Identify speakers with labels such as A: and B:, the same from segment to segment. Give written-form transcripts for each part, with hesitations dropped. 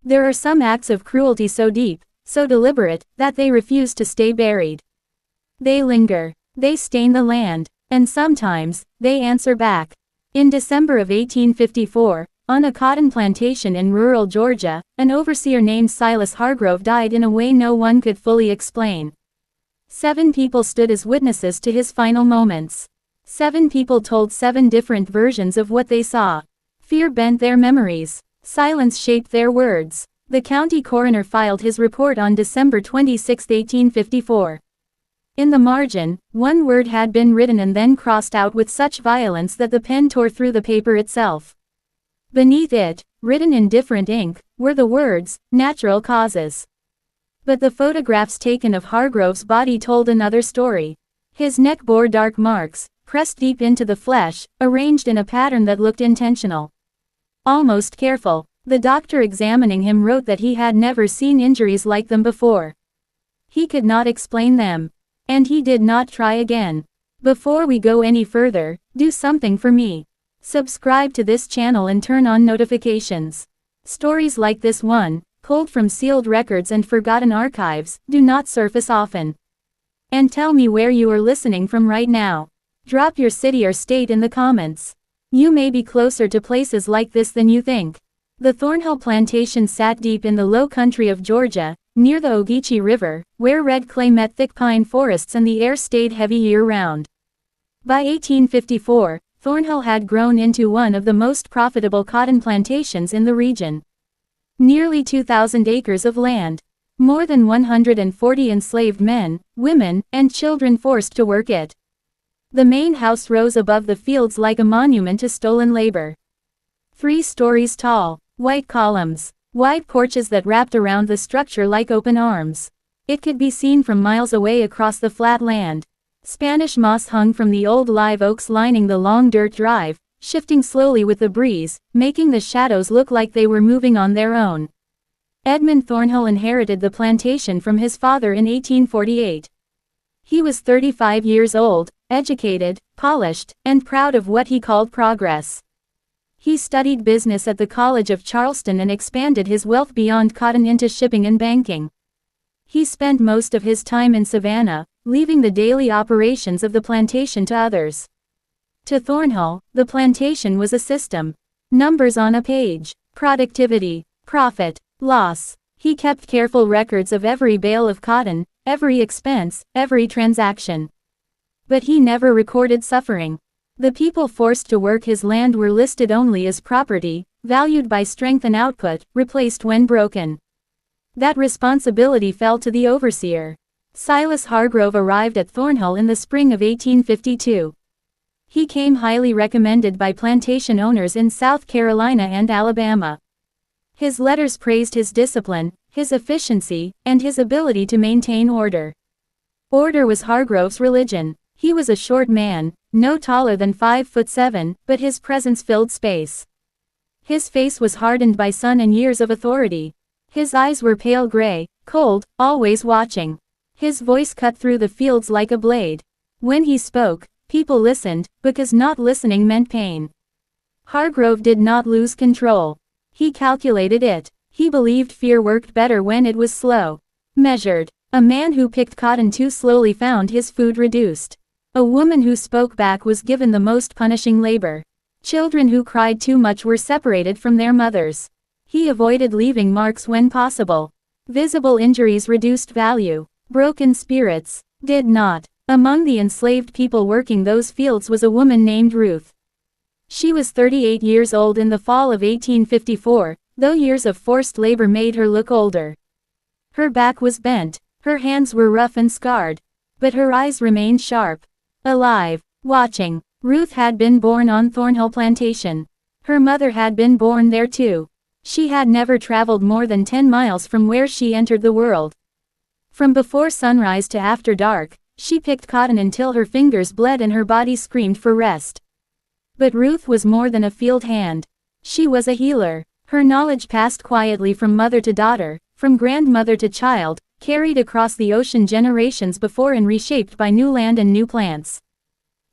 A: There are some acts of cruelty so deep, so deliberate, that they refuse to stay buried. They linger. They stain the land. And sometimes, they answer back. In December of 1854, on a cotton plantation in rural Georgia, an overseer named Silas Hargrove died in a way no one could fully explain. 7 people stood as witnesses to his final moments. 7 people told 7 different versions of what they saw. Fear bent their memories. Silence shaped their words. The county coroner filed his report on December 26, 1854. In the margin, one word had been written and then crossed out with such violence that the pen tore through the paper itself. Beneath it, written in different ink, were the words, "Natural causes." But the photographs taken of Hargrove's body told another story. His neck bore dark marks, pressed deep into the flesh, arranged in a pattern that looked intentional. Almost careful. The doctor examining him wrote that he had never seen injuries like them before. He could not explain them. And he did not try again. Before we go any further, do something for me. Subscribe to this channel and turn on notifications. Stories like this one, pulled from sealed records and forgotten archives, do not surface often. And tell me where you are listening from right now. Drop your city or state in the comments. You may be closer to places like this than you think. The Thornhill Plantation sat deep in the low country of Georgia, near the Ogeechee River, where red clay met thick pine forests and the air stayed heavy year-round. By 1854, Thornhill had grown into one of the most profitable cotton plantations in the region. Nearly 2,000 acres of land. More than 140 enslaved men, women, and children forced to work it. The main house rose above the fields like a monument to stolen labor. 3 stories tall, white columns. Wide porches that wrapped around the structure like open arms. It could be seen from miles away across the flat land. Spanish moss hung from the old live oaks lining the long dirt drive, shifting slowly with the breeze, making the shadows look like they were moving on their own. Edmund Thornhill inherited the plantation from his father in 1848. He was 35 years old, educated, polished, and proud of what he called progress. He studied business at the College of Charleston and expanded his wealth beyond cotton into shipping and banking. He spent most of his time in Savannah, leaving the daily operations of the plantation to others. To Thornhill, the plantation was a system. Numbers on a page. Productivity. Profit. Loss. He kept careful records of every bale of cotton, every expense, every transaction. But he never recorded suffering. The people forced to work his land were listed only as property, valued by strength and output, replaced when broken. That responsibility fell to the overseer. Silas Hargrove arrived at Thornhill in the spring of 1852. He came highly recommended by plantation owners in South Carolina and Alabama. His letters praised his discipline, his efficiency, and his ability to maintain order. Order was Hargrove's religion. He was a short man, no taller than 5'7", but his presence filled space. His face was hardened by sun and years of authority. His eyes were pale gray, cold, always watching. His voice cut through the fields like a blade. When he spoke, people listened, because not listening meant pain. Hargrove did not lose control. He calculated it. He believed fear worked better when it was slow. Measured. A man who picked cotton too slowly found his food reduced. A woman who spoke back was given the most punishing labor. Children who cried too much were separated from their mothers. He avoided leaving marks when possible. Visible injuries reduced value. Broken spirits did not. Among the enslaved people working those fields was a woman named Ruth. She was 38 years old in the fall of 1854, though years of forced labor made her look older. Her back was bent, her hands were rough and scarred, but her eyes remained sharp. Alive, watching. Ruth had been born on Thornhill Plantation. Her mother had been born there too. She had never traveled more than 10 miles from where she entered the world. From before sunrise to after dark, she picked cotton until her fingers bled and her body screamed for rest. But Ruth was more than a field hand. She was a healer. Her knowledge passed quietly from mother to daughter, from grandmother to child, carried across the ocean generations before and reshaped by new land and new plants.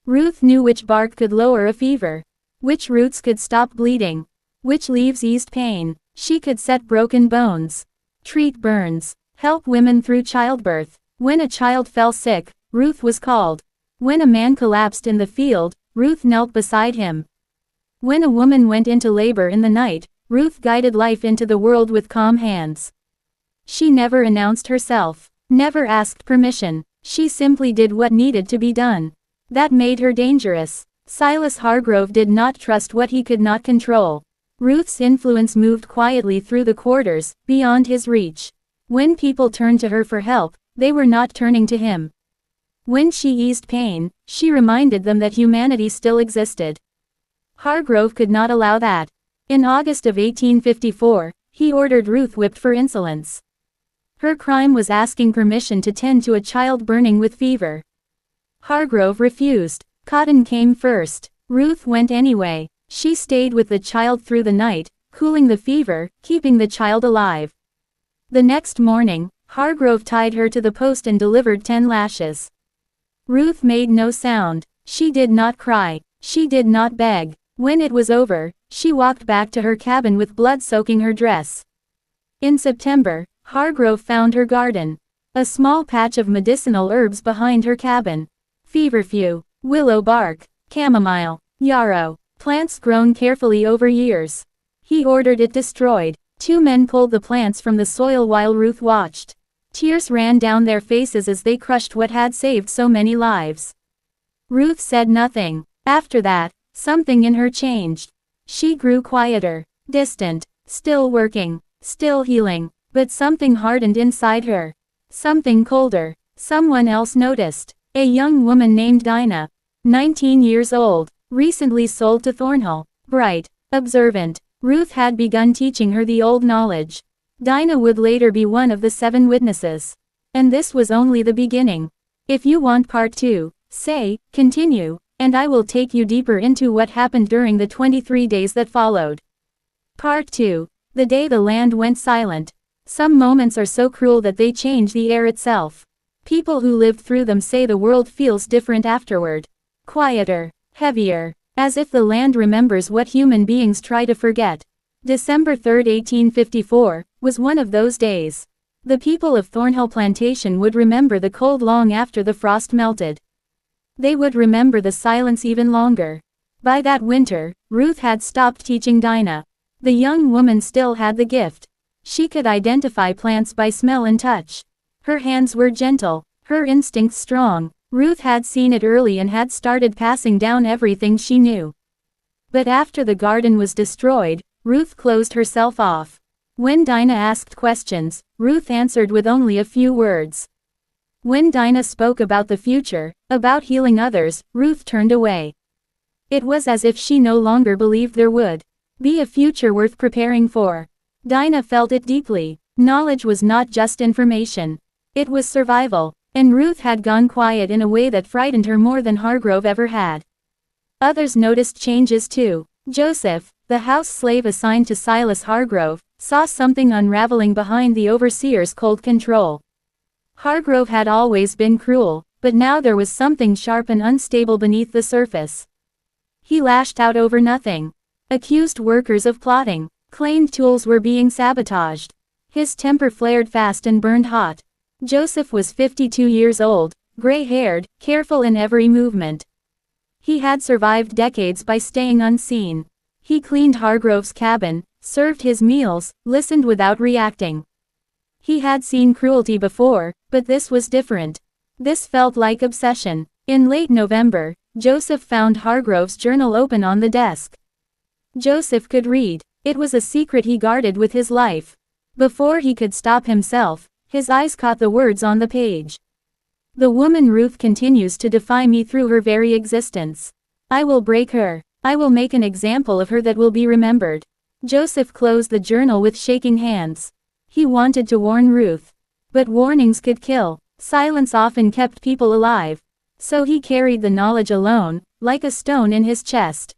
A: Ruth knew which bark could lower a fever, which roots could stop bleeding, which leaves eased pain. She could set broken bones, treat burns, help women through childbirth. When a child fell sick, Ruth was called. When a man collapsed in the field, Ruth knelt beside him. When a woman went into labor in the night, Ruth guided life into the world with calm hands. She never announced herself, never asked permission. She simply did what needed to be done. That made her dangerous. Silas Hargrove did not trust what he could not control. Ruth's influence moved quietly through the quarters, beyond his reach. When people turned to her for help, they were not turning to him. When she eased pain, she reminded them that humanity still existed. Hargrove could not allow that. In August of 1854, he ordered Ruth whipped for insolence. Her crime was asking permission to tend to a child burning with fever. Hargrove refused. Cotton came first. Ruth went anyway. She stayed with the child through the night, cooling the fever, keeping the child alive. The next morning, Hargrove tied her to the post and delivered 10 lashes. Ruth made no sound. She did not cry. She did not beg. When it was over, she walked back to her cabin with blood soaking her dress. In September, Hargrove found her garden. A small patch of medicinal herbs behind her cabin. Feverfew, willow bark, chamomile, yarrow, plants grown carefully over years. He ordered it destroyed. 2 men pulled the plants from the soil while Ruth watched. Tears ran down their faces as they crushed what had saved so many lives. Ruth said nothing. After that, something in her changed. She grew quieter, distant, still working, still healing, but something hardened inside her. Something colder. Someone else noticed. A young woman named Dinah, 19 years old, recently sold to Thornhill. Bright, observant, Ruth had begun teaching her the old knowledge. Dinah would later be one of the 7 witnesses. And this was only the beginning. If you want part 2, say, continue, and I will take you deeper into what happened during the 23 days that followed. Part 2. The day the land went silent. Some moments are so cruel that they change the air itself. People who lived through them say the world feels different afterward. Quieter, heavier, as if the land remembers what human beings try to forget. December 3, 1854, was one of those days. The people of Thornhill Plantation would remember the cold long after the frost melted. They would remember the silence even longer. By that winter, Ruth had stopped teaching Dinah. The young woman still had the gift. She could identify plants by smell and touch. Her hands were gentle, her instincts strong. Ruth had seen it early and had started passing down everything she knew. But after the garden was destroyed, Ruth closed herself off. When Dinah asked questions, Ruth answered with only a few words. When Dinah spoke about the future, about healing others, Ruth turned away. It was as if she no longer believed there would be a future worth preparing for. Dinah felt it deeply. Knowledge was not just information. It was survival, and Ruth had gone quiet in a way that frightened her more than Hargrove ever had. Others noticed changes too. Joseph, the house slave assigned to Silas Hargrove, saw something unraveling behind the overseer's cold control. Hargrove had always been cruel, but now there was something sharp and unstable beneath the surface. He lashed out over nothing. Accused workers of plotting. Claimed tools were being sabotaged. His temper flared fast and burned hot. Joseph was 52 years old, gray-haired, careful in every movement. He had survived decades by staying unseen. He cleaned Hargrove's cabin, served his meals, listened without reacting. He had seen cruelty before, but this was different. This felt like obsession. In late November, Joseph found Hargrove's journal open on the desk. Joseph could read. It was a secret he guarded with his life. Before he could stop himself, his eyes caught the words on the page. The woman Ruth continues to defy me through her very existence. I will break her. I will make an example of her that will be remembered. Joseph closed the journal with shaking hands. He wanted to warn Ruth. But warnings could kill. Silence often kept people alive. So he carried the knowledge alone, like a stone in his chest.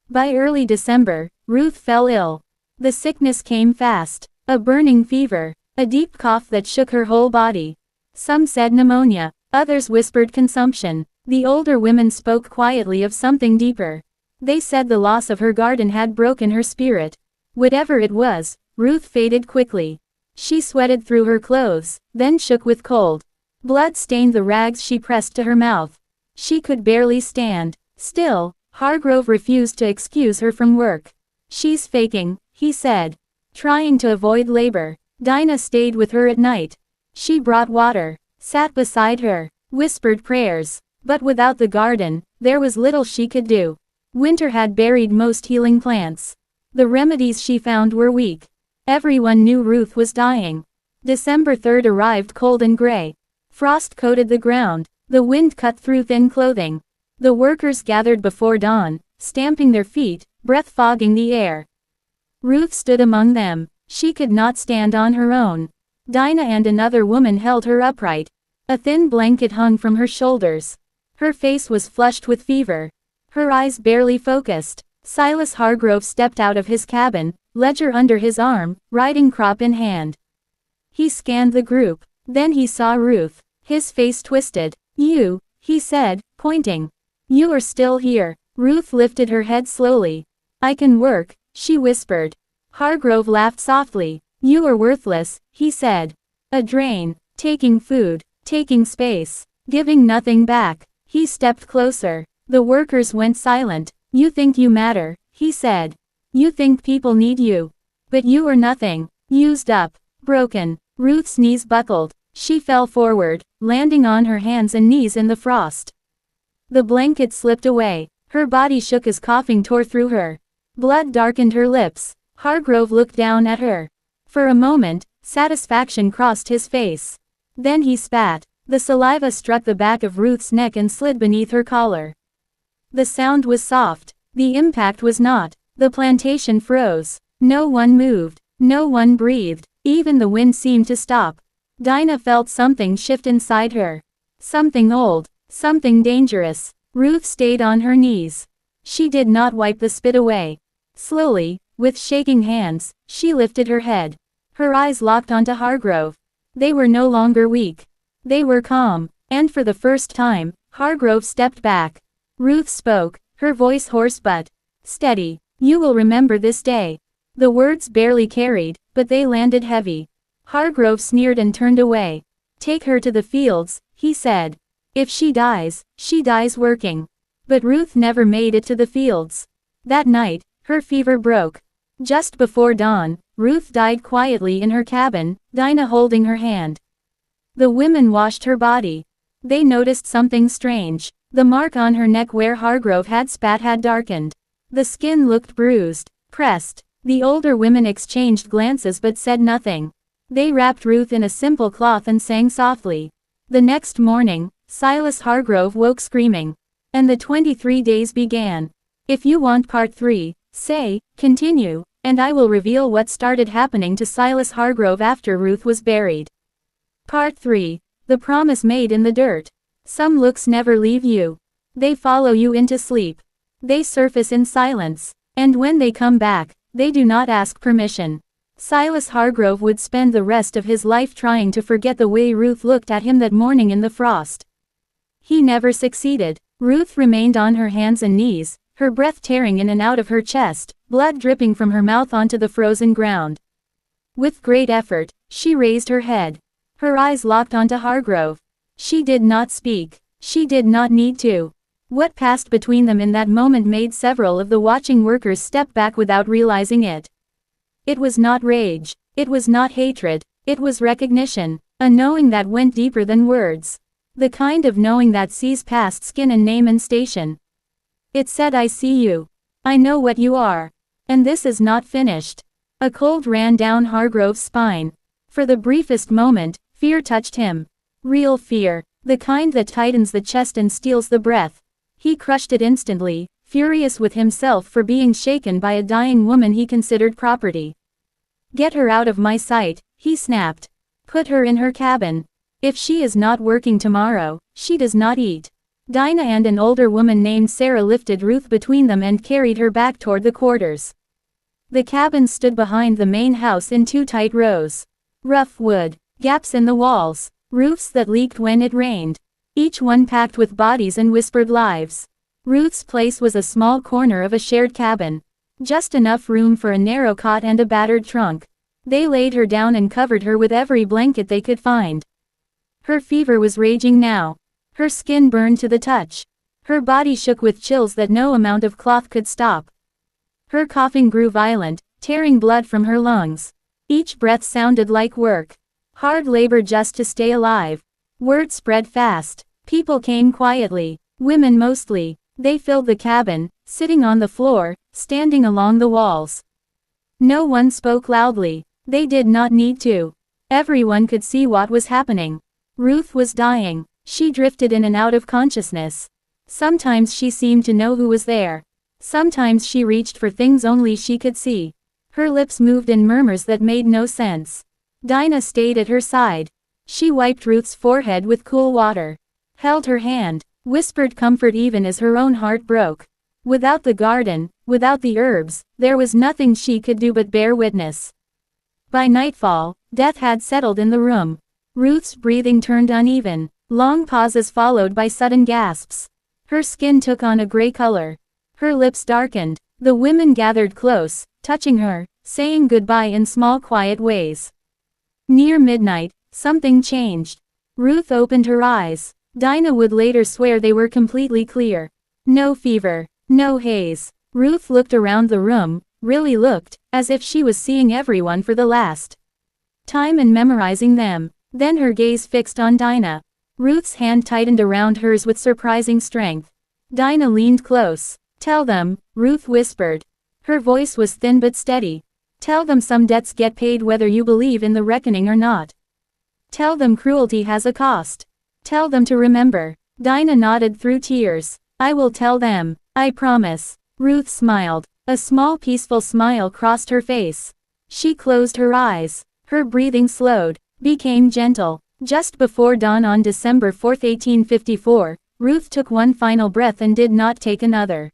A: By early December, Ruth fell ill. The sickness came fast. A burning fever. A deep cough that shook her whole body. Some said pneumonia. Others whispered consumption. The older women spoke quietly of something deeper. They said the loss of her garden had broken her spirit. Whatever it was, Ruth faded quickly. She sweated through her clothes, then shook with cold. Blood stained the rags she pressed to her mouth. She could barely stand. Still, Hargrove refused to excuse her from work. "She's faking," he said. Trying to avoid labor, Dinah stayed with her at night. She brought water, sat beside her, whispered prayers. But without the garden, there was little she could do. Winter had buried most healing plants. The remedies she found were weak. Everyone knew Ruth was dying. December 3rd arrived cold and gray. Frost coated the ground. The wind cut through thin clothing. The workers gathered before dawn, stamping their feet, breath fogging the air. Ruth stood among them. She could not stand on her own. Dinah and another woman held her upright. A thin blanket hung from her shoulders. Her face was flushed with fever. Her eyes barely focused. Silas Hargrove stepped out of his cabin, ledger under his arm, riding crop in hand. He scanned the group. Then he saw Ruth. His face twisted. "You," he said, pointing. "You are still here." Ruth lifted her head slowly. "I can work," she whispered. Hargrove laughed softly. "You are worthless," he said. "A drain. Taking food, taking space, giving nothing back." He stepped closer. The workers went silent. "You think you matter," he said. "You think people need you. But you are nothing. Used up. Broken." Ruth's knees buckled. She fell forward, landing on her hands and knees in the frost. The blanket slipped away. Her body shook as coughing tore through her. Blood darkened her lips. Hargrove looked down at her. For a moment, satisfaction crossed his face. Then he spat. The saliva struck the back of Ruth's neck and slid beneath her collar. The sound was soft. The impact was not. The plantation froze. No one moved. No one breathed. Even the wind seemed to stop. Dinah felt something shift inside her. Something old. Something dangerous. Ruth stayed on her knees. She did not wipe the spit away. Slowly, with shaking hands, she lifted her head. Her eyes locked onto Hargrove. They were no longer weak. They were calm, and for the first time, Hargrove stepped back. Ruth spoke, her voice hoarse but steady. "You will remember this day." The words barely carried, but they landed heavy. Hargrove sneered and turned away. "Take her to the fields," he said. "If she dies working." But Ruth never made it to the fields. That night, her fever broke. Just before dawn, Ruth died quietly in her cabin, Dinah holding her hand. The women washed her body. They noticed something strange. The mark on her neck where Hargrove had spat had darkened. The skin looked bruised, pressed. The older women exchanged glances but said nothing. They wrapped Ruth in a simple cloth and sang softly. The next morning, Silas Hargrove woke screaming. And the 23 days began. If you want part 3, say, continue, and I will reveal what started happening to Silas Hargrove after Ruth was buried. Part 3. The promise made in the dirt. Some looks never leave you. They follow you into sleep. They surface in silence. And when they come back, they do not ask permission. Silas Hargrove would spend the rest of his life trying to forget the way Ruth looked at him that morning in the frost. He never succeeded. Ruth remained on her hands and knees, her breath tearing in and out of her chest, blood dripping from her mouth onto the frozen ground. With great effort, she raised her head. Her eyes locked onto Hargrove. She did not speak. She did not need to. What passed between them in that moment made several of the watching workers step back without realizing it. It was not rage. It was not hatred. It was recognition. A knowing that went deeper than words. The kind of knowing that sees past skin and name and station. It said, "I see you. I know what you are. And this is not finished." A cold ran down Hargrove's spine. For the briefest moment, fear touched him. Real fear. The kind that tightens the chest and steals the breath. He crushed it instantly, furious with himself for being shaken by a dying woman he considered property. "Get her out of my sight," he snapped. "Put her in her cabin. If she is not working tomorrow, she does not eat." Dinah and an older woman named Sarah lifted Ruth between them and carried her back toward the quarters. The cabin stood behind the main house in 2 tight rows. Rough wood, gaps in the walls, roofs that leaked when it rained. Each one packed with bodies and whispered lives. Ruth's place was a small corner of a shared cabin. Just enough room for a narrow cot and a battered trunk. They laid her down and covered her with every blanket they could find. Her fever was raging now. Her skin burned to the touch. Her body shook with chills that no amount of cloth could stop. Her coughing grew violent, tearing blood from her lungs. Each breath sounded like work. Hard labor just to stay alive. Word spread fast. People came quietly. Women mostly. They filled the cabin, sitting on the floor, standing along the walls. No one spoke loudly. They did not need to. Everyone could see what was happening. Ruth was dying. She drifted in and out of consciousness. Sometimes she seemed to know who was there. Sometimes she reached for things only she could see. Her lips moved in murmurs that made no sense. Dinah stayed at her side. She wiped Ruth's forehead with cool water. Held her hand. Whispered comfort even as her own heart broke. Without the garden, without the herbs, there was nothing she could do but bear witness. By nightfall, death had settled in the room. Ruth's breathing turned uneven. Long pauses followed by sudden gasps. Her skin took on a gray color. Her lips darkened. The women gathered close, touching her, saying goodbye in small quiet ways. Near midnight, something changed. Ruth opened her eyes. Dinah would later swear they were completely clear. No fever. No haze. Ruth looked around the room, really looked, as if she was seeing everyone for the last time and memorizing them. Then her gaze fixed on Dinah. Ruth's hand tightened around hers with surprising strength. Dinah leaned close. Tell them, Ruth whispered. Her voice was thin but steady. Tell them some debts get paid whether you believe in the reckoning or not. Tell them cruelty has a cost. Tell them to remember. Dinah nodded through tears. I will tell them. I promise. Ruth smiled. A small peaceful smile crossed her face. She closed her eyes. Her breathing slowed, became gentle. Just before dawn on December 4, 1854, Ruth took one final breath and did not take another.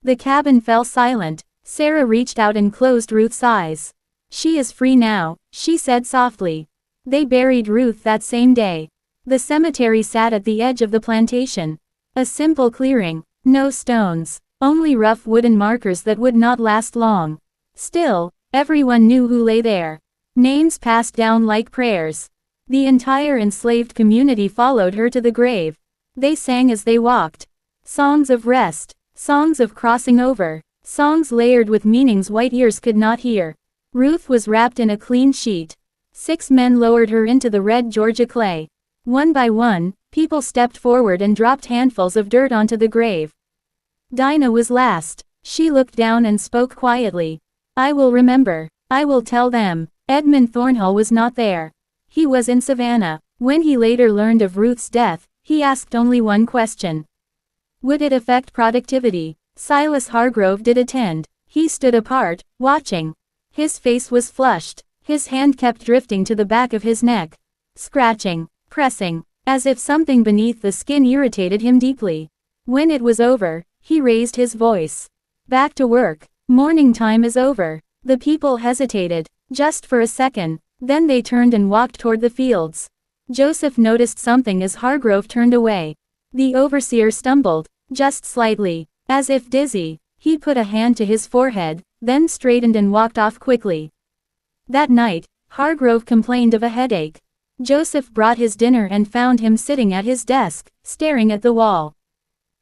A: The cabin fell silent. Sarah reached out and closed Ruth's eyes. She is free now, she said softly. They buried Ruth that same day. The cemetery sat at the edge of the plantation. A simple clearing. No stones, only rough wooden markers that would not last long. Still, everyone knew who lay there. Names passed down like prayers. The entire enslaved community followed her to the grave. They sang as they walked. Songs of rest, songs of crossing over, songs layered with meanings white ears could not hear. Ruth was wrapped in a clean sheet. 6 men lowered her into the red Georgia clay. One by one, people stepped forward and dropped handfuls of dirt onto the grave. Dinah was last. She looked down and spoke quietly. I will remember. I will tell them. Edmund Thornhill was not there. He was in Savannah. When he later learned of Ruth's death, he asked only one question. Would it affect productivity? Silas Hargrove did attend. He stood apart, watching. His face was flushed. His hand kept drifting to the back of his neck. Scratching, pressing, as if something beneath the skin irritated him deeply. When it was over, he raised his voice. Back to work. Morning time is over. The people hesitated, just for a second. Then they turned and walked toward the fields. Joseph noticed something as Hargrove turned away. The overseer stumbled, just slightly, as if dizzy. He put a hand to his forehead, then straightened and walked off quickly. That night, Hargrove complained of a headache. Joseph brought his dinner and found him sitting at his desk, staring at the wall.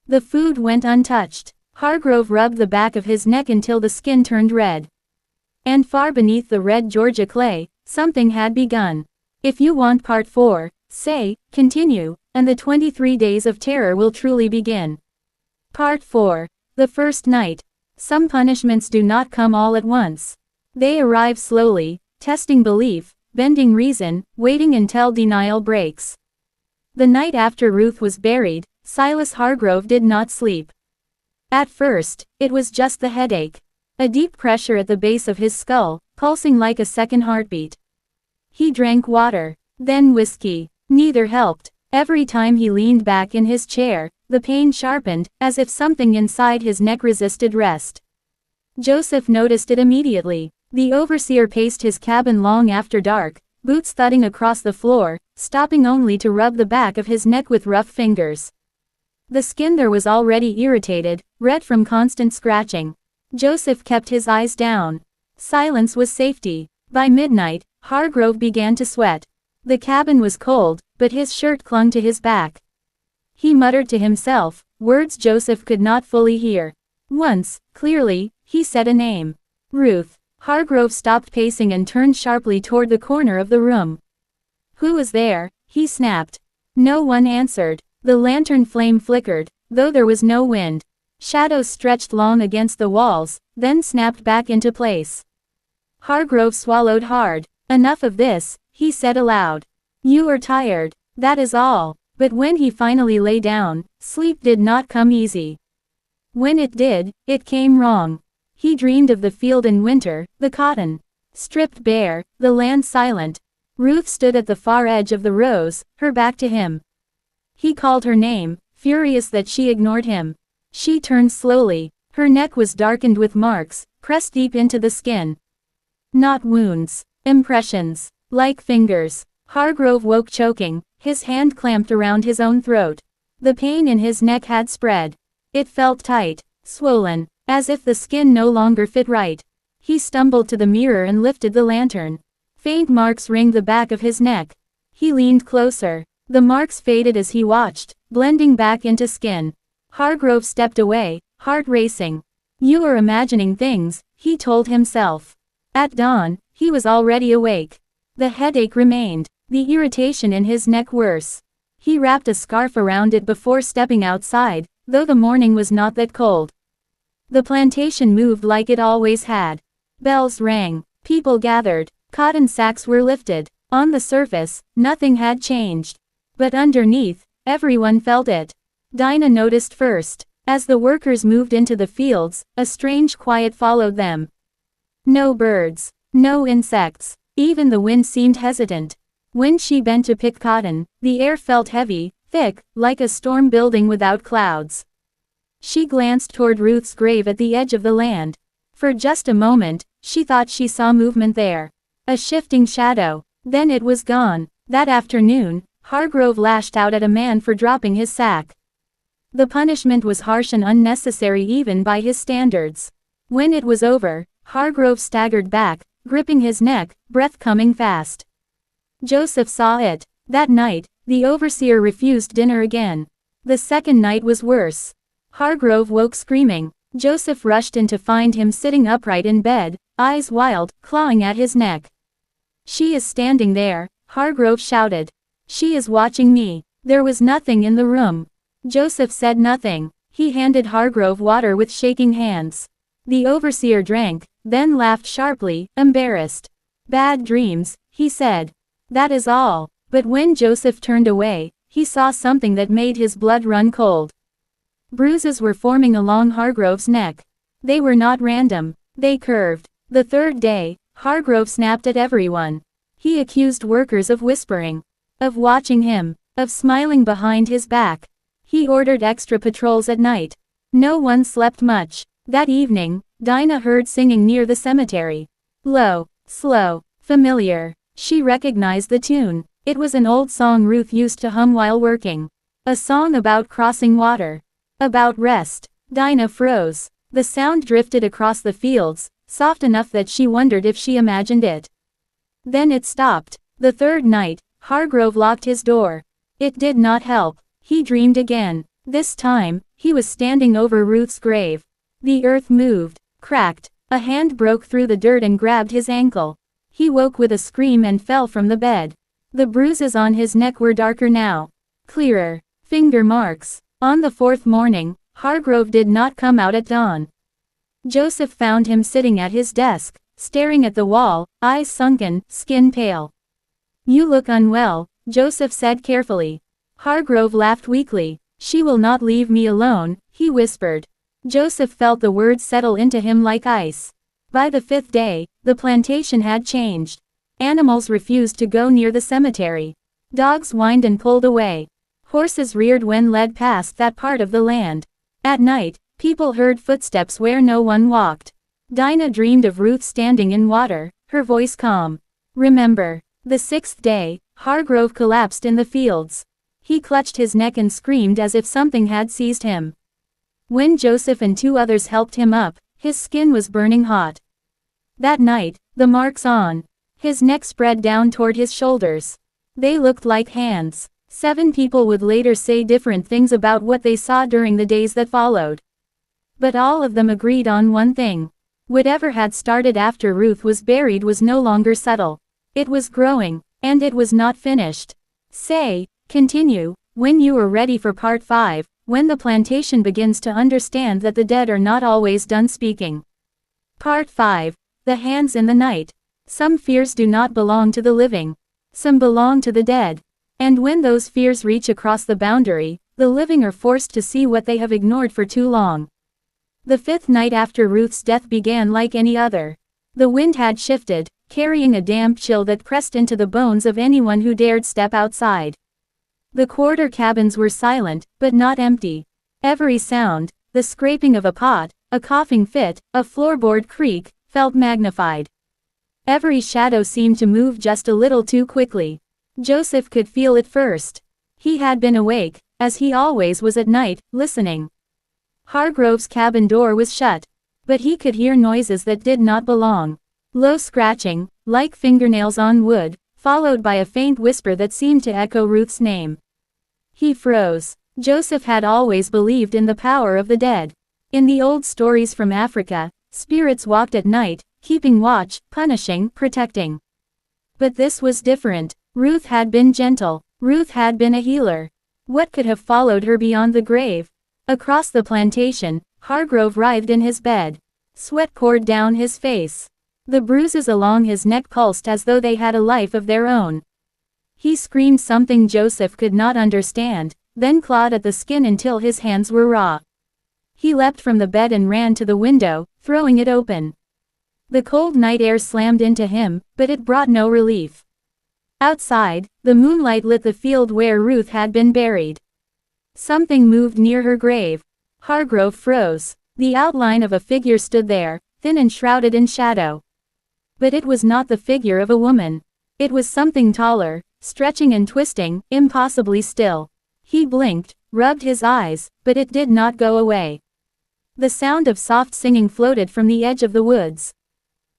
A: The food went untouched. Hargrove rubbed the back of his neck until the skin turned red. And far beneath the red Georgia clay, something had begun. If you want part 4, say, continue, and the 23 days of terror will truly begin. Part 4. The first night. Some punishments do not come all at once. They arrive slowly, testing belief, bending reason, waiting until denial breaks. The night after Ruth was buried, Silas Hargrove did not sleep. At first, it was just the headache. A deep pressure at the base of his skull, pulsing like a second heartbeat. He drank water, then whiskey. Neither helped. Every time he leaned back in his chair, the pain sharpened, as if something inside his neck resisted rest. Joseph noticed it immediately. The overseer paced his cabin long after dark, boots thudding across the floor, stopping only to rub the back of his neck with rough fingers. The skin there was already irritated, red from constant scratching. Joseph kept his eyes down. Silence was safety. By midnight, Hargrove began to sweat. The cabin was cold, but his shirt clung to his back. He muttered to himself, words Joseph could not fully hear. Once, clearly, he said a name. Ruth. Hargrove stopped pacing and turned sharply toward the corner of the room. Who was there? He snapped. No one answered. The lantern flame flickered, though there was no wind. Shadows stretched long against the walls, then snapped back into place. Hargrove swallowed hard. Enough of this, he said aloud. You are tired, that is all. But when he finally lay down, sleep did not come easy. When it did, it came wrong. He dreamed of the field in winter, the cotton stripped bare, the land silent. Ruth stood at the far edge of the rows, her back to him. He called her name, furious that she ignored him. She turned slowly. Her neck was darkened with marks, pressed deep into the skin. Not wounds. Impressions. Like fingers. Hargrove woke choking, his hand clamped around his own throat. The pain in his neck had spread. It felt tight, swollen, as if the skin no longer fit right. He stumbled to the mirror and lifted the lantern. Faint marks ringed the back of his neck. He leaned closer. The marks faded as he watched, blending back into skin. Hargrove stepped away, heart racing. You are imagining things, he told himself. At dawn, he was already awake. The headache remained, the irritation in his neck worse. He wrapped a scarf around it before stepping outside, though the morning was not that cold. The plantation moved like it always had. Bells rang, people gathered, cotton sacks were lifted. On the surface, nothing had changed. But underneath, everyone felt it. Dinah noticed first. As the workers moved into the fields, a strange quiet followed them. No birds, no insects, even the wind seemed hesitant. When she bent to pick cotton, the air felt heavy, thick, like a storm building without clouds. She glanced toward Ruth's grave at the edge of the land. For just a moment, she thought she saw movement there. A shifting shadow. Then it was gone. That afternoon, Hargrove lashed out at a man for dropping his sack. The punishment was harsh and unnecessary even by his standards. When it was over, Hargrove staggered back, gripping his neck, breath coming fast. Joseph saw it. That night, the overseer refused dinner again. The second night was worse. Hargrove woke screaming. Joseph rushed in to find him sitting upright in bed, eyes wild, clawing at his neck. She is standing there, Hargrove shouted. She is watching me. There was nothing in the room. Joseph said nothing. He handed Hargrove water with shaking hands. The overseer drank, then laughed sharply, embarrassed. Bad dreams, he said. That is all. But when Joseph turned away, he saw something that made his blood run cold. Bruises were forming along Hargrove's neck. They were not random. They curved. The third day, Hargrove snapped at everyone. He accused workers of whispering, of watching him, of smiling behind his back. He ordered extra patrols at night. No one slept much. That evening, Dinah heard singing near the cemetery. Low, slow, familiar. She recognized the tune. It was an old song Ruth used to hum while working. A song about crossing water. About rest. Dinah froze. The sound drifted across the fields, soft enough that she wondered if she imagined it. Then it stopped. The third night, Hargrove locked his door. It did not help. He dreamed again. This time, he was standing over Ruth's grave. The earth moved, cracked. A hand broke through the dirt and grabbed his ankle. He woke with a scream and fell from the bed. The bruises on his neck were darker now. Clearer. Finger marks. On the fourth morning, Hargrove did not come out at dawn. Joseph found him sitting at his desk, staring at the wall, eyes sunken, skin pale. You look unwell, Joseph said carefully. Hargrove laughed weakly. She will not leave me alone, he whispered. Joseph felt the words settle into him like ice. By the fifth day, the plantation had changed. Animals refused to go near the cemetery. Dogs whined and pulled away. Horses reared when led past that part of the land. At night, people heard footsteps where no one walked. Dinah dreamed of Ruth standing in water, her voice calm. Remember. The sixth day, Hargrove collapsed in the fields. He clutched his neck and screamed as if something had seized him. When Joseph and two others helped him up, his skin was burning hot. That night, the marks on His neck spread down toward his shoulders. They looked like hands. 7 people would later say different things about what they saw during the days that followed. But all of them agreed on one thing. Whatever had started after Ruth was buried was no longer subtle. It was growing, and it was not finished. Continue, when you are ready for part 5, when the plantation begins to understand that the dead are not always done speaking. Part 5, The Hands in the Night. Some fears do not belong to the living. Some belong to the dead. And when those fears reach across the boundary, the living are forced to see what they have ignored for too long. The 5th night after Ruth's death began like any other. The wind had shifted, carrying a damp chill that pressed into the bones of anyone who dared step outside. The quarter cabins were silent, but not empty. Every sound, the scraping of a pot, a coughing fit, a floorboard creak, felt magnified. Every shadow seemed to move just a little too quickly. Joseph could feel it first. He had been awake, as he always was at night, listening. Hargrove's cabin door was shut. But he could hear noises that did not belong. Low scratching, like fingernails on wood, followed by a faint whisper that seemed to echo Ruth's name. He froze. Joseph had always believed in the power of the dead. In the old stories from Africa, spirits walked at night, keeping watch, punishing, protecting. But this was different. Ruth had been gentle. Ruth had been a healer. What could have followed her beyond the grave? Across the plantation, Hargrove writhed in his bed. Sweat poured down his face. The bruises along his neck pulsed as though they had a life of their own. He screamed something Joseph could not understand, then clawed at the skin until his hands were raw. He leapt from the bed and ran to the window, throwing it open. The cold night air slammed into him, but it brought no relief. Outside, the moonlight lit the field where Ruth had been buried. Something moved near her grave. Hargrove froze. The outline of a figure stood there, thin and shrouded in shadow. But it was not the figure of a woman. It was something taller, stretching and twisting, impossibly still. He blinked, rubbed his eyes, but it did not go away. The sound of soft singing floated from the edge of the woods.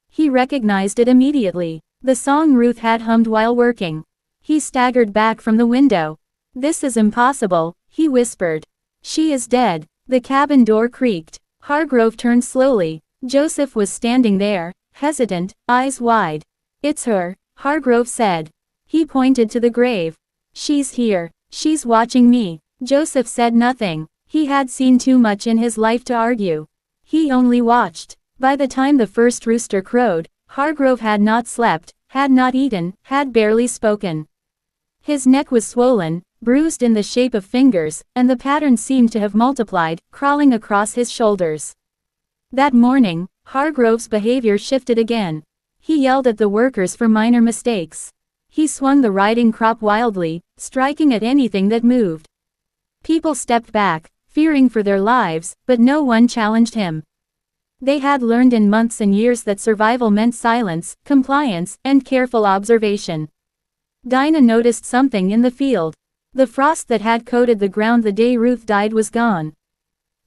A: He recognized it immediately. The song Ruth had hummed while working. He staggered back from the window. "This is impossible," he whispered. "She is dead." The cabin door creaked. Hargrove turned slowly. Joseph was standing there, hesitant, eyes wide. "It's her," Hargrove said. He pointed to the grave. "She's here. She's watching me." Joseph said nothing. He had seen too much in his life to argue. He only watched. By the time the first rooster crowed, Hargrove had not slept, had not eaten, had barely spoken. His neck was swollen, bruised in the shape of fingers, and the pattern seemed to have multiplied, crawling across his shoulders. That morning, Hargrove's behavior shifted again. He yelled at the workers for minor mistakes. He swung the riding crop wildly, striking at anything that moved. People stepped back, fearing for their lives, but no one challenged him. They had learned in months and years that survival meant silence, compliance, and careful observation. Dinah noticed something in the field. The frost that had coated the ground the day Ruth died was gone.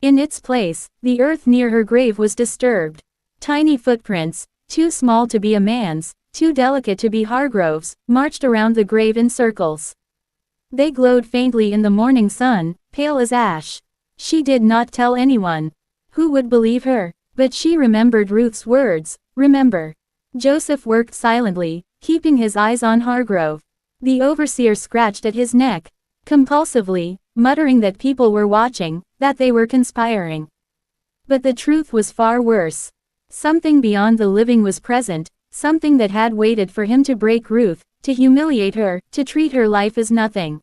A: In its place, the earth near her grave was disturbed. Tiny footprints, too small to be a man's, too delicate to be Hargrove's, marched around the grave in circles. They glowed faintly in the morning sun, pale as ash. She did not tell anyone. Who would believe her? But she remembered Ruth's words, "Remember." Joseph worked silently, keeping his eyes on Hargrove. The overseer scratched at his neck, compulsively, muttering that people were watching, that they were conspiring. But the truth was far worse. Something beyond the living was present, something that had waited for him to break Ruth, to humiliate her, to treat her life as nothing.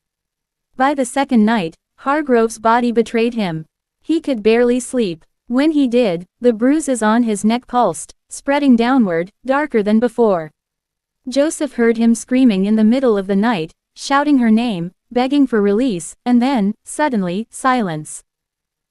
A: By the second night, Hargrove's body betrayed him. He could barely sleep. When he did, the bruises on his neck pulsed, spreading downward, darker than before. Joseph heard him screaming in the middle of the night, shouting her name, begging for release, and then, suddenly, silence.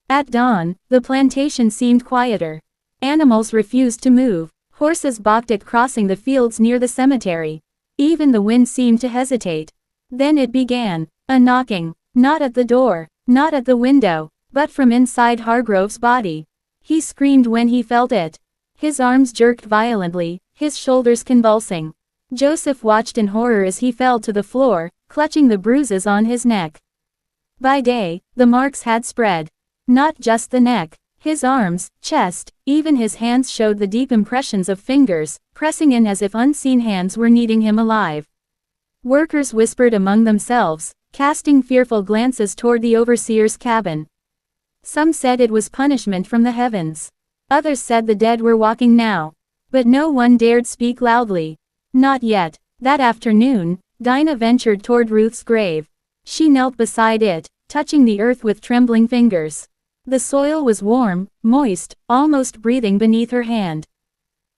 A: At dawn, the plantation seemed quieter. Animals refused to move. Horses balked at crossing the fields near the cemetery. Even the wind seemed to hesitate. Then it began. A knocking. Not at the door, not at the window, but from inside Hargrove's body. He screamed when he felt it. His arms jerked violently, his shoulders convulsing. Joseph watched in horror as he fell to the floor, clutching the bruises on his neck. By day, the marks had spread. Not just the neck. His arms, chest, even his hands showed the deep impressions of fingers, pressing in as if unseen hands were kneading him alive. Workers whispered among themselves, casting fearful glances toward the overseer's cabin. Some said it was punishment from the heavens. Others said the dead were walking now. But no one dared speak loudly. Not yet. That afternoon, Dinah ventured toward Ruth's grave. She knelt beside it, touching the earth with trembling fingers. The soil was warm, moist, almost breathing beneath her hand.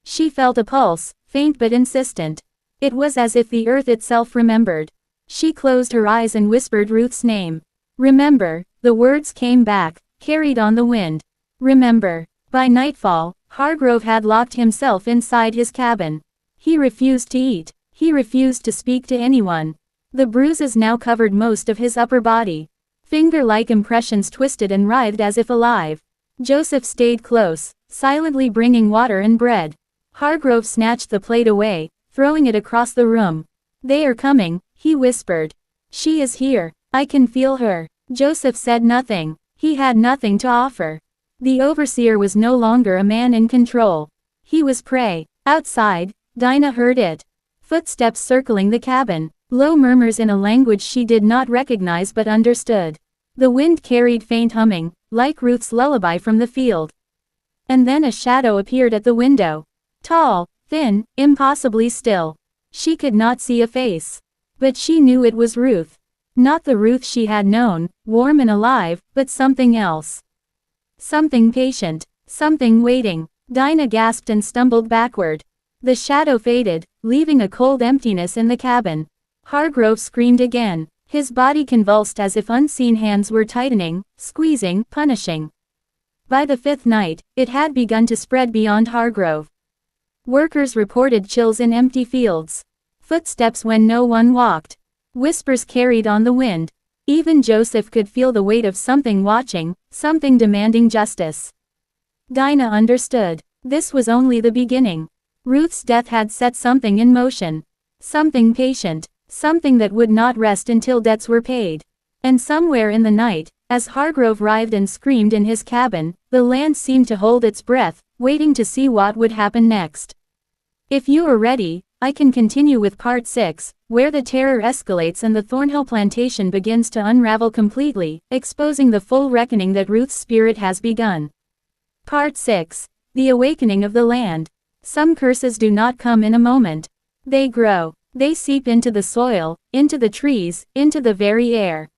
A: She felt a pulse, faint but insistent. It was as if the earth itself remembered. She closed her eyes and whispered Ruth's name. Remember, the words came back, carried on the wind. Remember. By nightfall, Hargrove had locked himself inside his cabin. He refused to eat. He refused to speak to anyone. The bruises now covered most of his upper body. Finger-like impressions twisted and writhed as if alive. Joseph stayed close, silently bringing water and bread. Hargrove snatched the plate away, throwing it across the room. They are coming, he whispered. She is here. I can feel her. Joseph said nothing. He had nothing to offer. The overseer was no longer a man in control. He was prey. Outside, Dinah heard it. Footsteps circling the cabin. Low murmurs in a language she did not recognize but understood. The wind carried faint humming, like Ruth's lullaby from the field. And then a shadow appeared at the window. Tall, thin, impossibly still. She could not see a face. But she knew it was Ruth. Not the Ruth she had known, warm and alive, but something else. Something patient. Something waiting. Dinah gasped and stumbled backward. The shadow faded, leaving a cold emptiness in the cabin. Hargrove screamed again. His body convulsed as if unseen hands were tightening, squeezing, punishing. By the fifth night, it had begun to spread beyond Hargrove. Workers reported chills in empty fields. Footsteps when no one walked. Whispers carried on the wind. Even Joseph could feel the weight of something watching, something demanding justice. Dinah understood. This was only the beginning. Ruth's death had set something in motion. Something patient. Something that would not rest until debts were paid. And somewhere in the night, as Hargrove writhed and screamed in his cabin, the land seemed to hold its breath, waiting to see what would happen next. If you are ready, I can continue with part 6, where the terror escalates and the Thornhill Plantation begins to unravel completely, exposing the full reckoning that Ruth's spirit has begun. Part 6. The Awakening of the Land. Some curses do not come in a moment. They grow. They seep into the soil, into the trees, into the very air.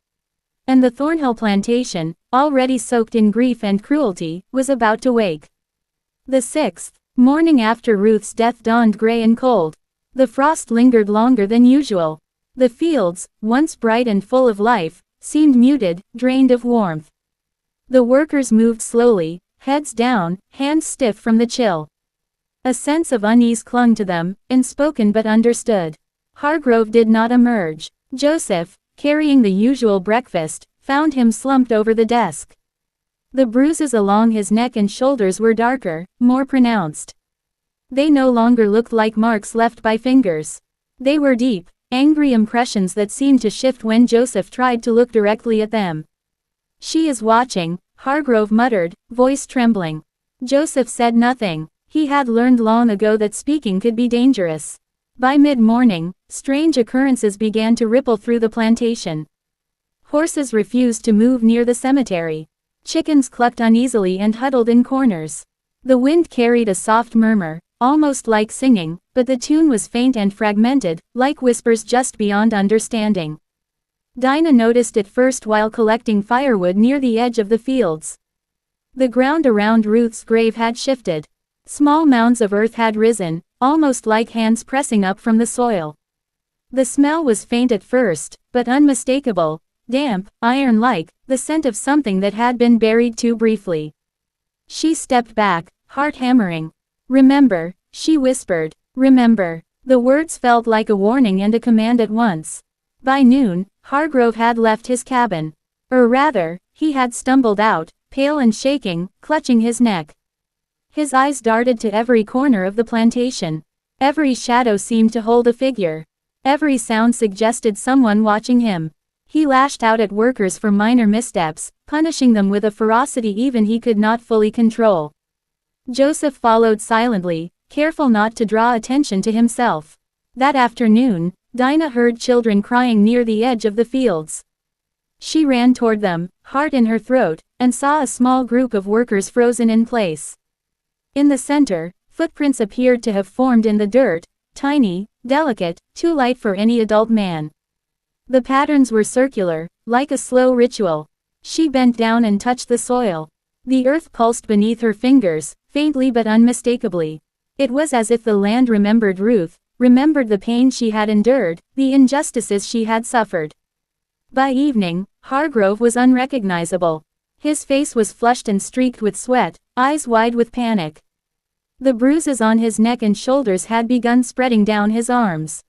A: And the Thornhill Plantation, already soaked in grief and cruelty, was about to wake. The 6th morning after Ruth's death dawned gray and cold. The frost lingered longer than usual. The fields, once bright and full of life, seemed muted, drained of warmth. The workers moved slowly, heads down, hands stiff from the chill. A sense of unease clung to them, unspoken but understood. Hargrove did not emerge. Joseph, carrying the usual breakfast, found him slumped over the desk. The bruises along his neck and shoulders were darker, more pronounced. They no longer looked like marks left by fingers. They were deep, angry impressions that seemed to shift when Joseph tried to look directly at them. She is watching, Hargrove muttered, voice trembling. Joseph said nothing. He had learned long ago that speaking could be dangerous. By mid-morning, strange occurrences began to ripple through the plantation. Horses refused to move near the cemetery. Chickens clucked uneasily and huddled in corners. The wind carried a soft murmur, almost like singing, but the tune was faint and fragmented, like whispers just beyond understanding. Dinah noticed it first while collecting firewood near the edge of the fields. The ground around Ruth's grave had shifted. Small mounds of earth had risen, almost like hands pressing up from the soil. The smell was faint at first, but unmistakable, damp, iron-like, the scent of something that had been buried too briefly. She stepped back, heart hammering. Remember, she whispered. Remember. The words felt like a warning and a command at once. By noon, Hargrove had left his cabin. Or rather, he had stumbled out, pale and shaking, clutching his neck. His eyes darted to every corner of the plantation. Every shadow seemed to hold a figure. Every sound suggested someone watching him. He lashed out at workers for minor missteps, punishing them with a ferocity even he could not fully control. Joseph followed silently, careful not to draw attention to himself. That afternoon, Dinah heard children crying near the edge of the fields. She ran toward them, heart in her throat, and saw a small group of workers frozen in place. In the center, footprints appeared to have formed in the dirt, tiny, delicate, too light for any adult man. The patterns were circular, like a slow ritual. She bent down and touched the soil. The earth pulsed beneath her fingers, faintly but unmistakably. It was as if the land remembered Ruth, remembered the pain she had endured, the injustices she had suffered. By evening, Hargrove was unrecognizable. His face was flushed and streaked with sweat, eyes wide with panic. The bruises on his neck and shoulders had begun spreading down his arms.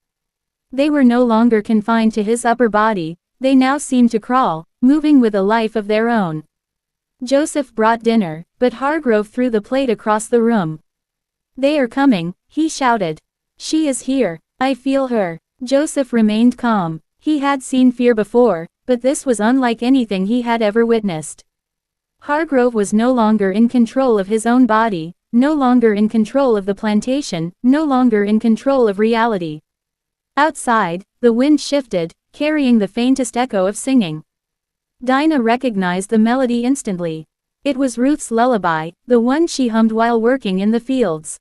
A: They were no longer confined to his upper body, they now seemed to crawl, moving with a life of their own. Joseph brought dinner, but Hargrove threw the plate across the room. "They are coming," he shouted. "She is here, I feel her." Joseph remained calm. He had seen fear before, but this was unlike anything he had ever witnessed. Hargrove was no longer in control of his own body, no longer in control of the plantation, no longer in control of reality. Outside, the wind shifted, carrying the faintest echo of singing. Dinah recognized the melody instantly. It was Ruth's lullaby, the one she hummed while working in the fields.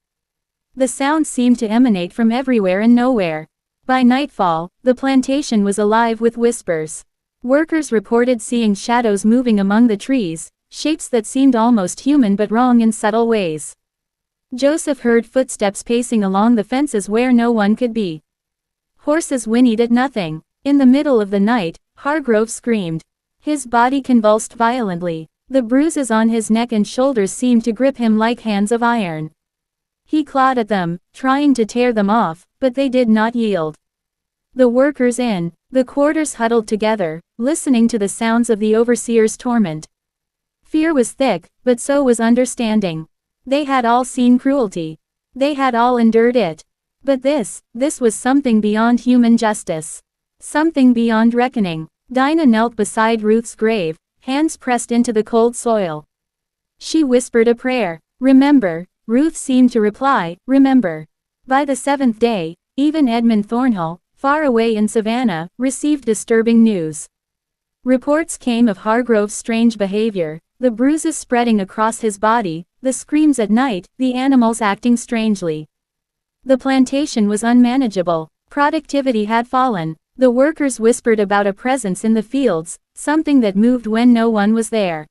A: The sound seemed to emanate from everywhere and nowhere. By nightfall, the plantation was alive with whispers. Workers reported seeing shadows moving among the trees, shapes that seemed almost human but wrong in subtle ways. Joseph heard footsteps pacing along the fences where no one could be. Horses whinnied at nothing. In the middle of the night, Hargrove screamed. His body convulsed violently. The bruises on his neck and shoulders seemed to grip him like hands of iron. He clawed at them, trying to tear them off, but they did not yield. The workers in the quarters huddled together, listening to the sounds of the overseer's torment. Fear was thick, but so was understanding. They had all seen cruelty. They had all endured it. But this was something beyond human justice. Something beyond reckoning. Dinah knelt beside Ruth's grave, hands pressed into the cold soil. She whispered a prayer. "Remember," Ruth seemed to reply, "remember." By the seventh day, even Edmund Thornhill, far away in Savannah, received disturbing news. Reports came of Hargrove's strange behavior, the bruises spreading across his body, the screams at night, the animals acting strangely. The plantation was unmanageable. Productivity had fallen. The workers whispered about a presence in the fields, something that moved when no one was there.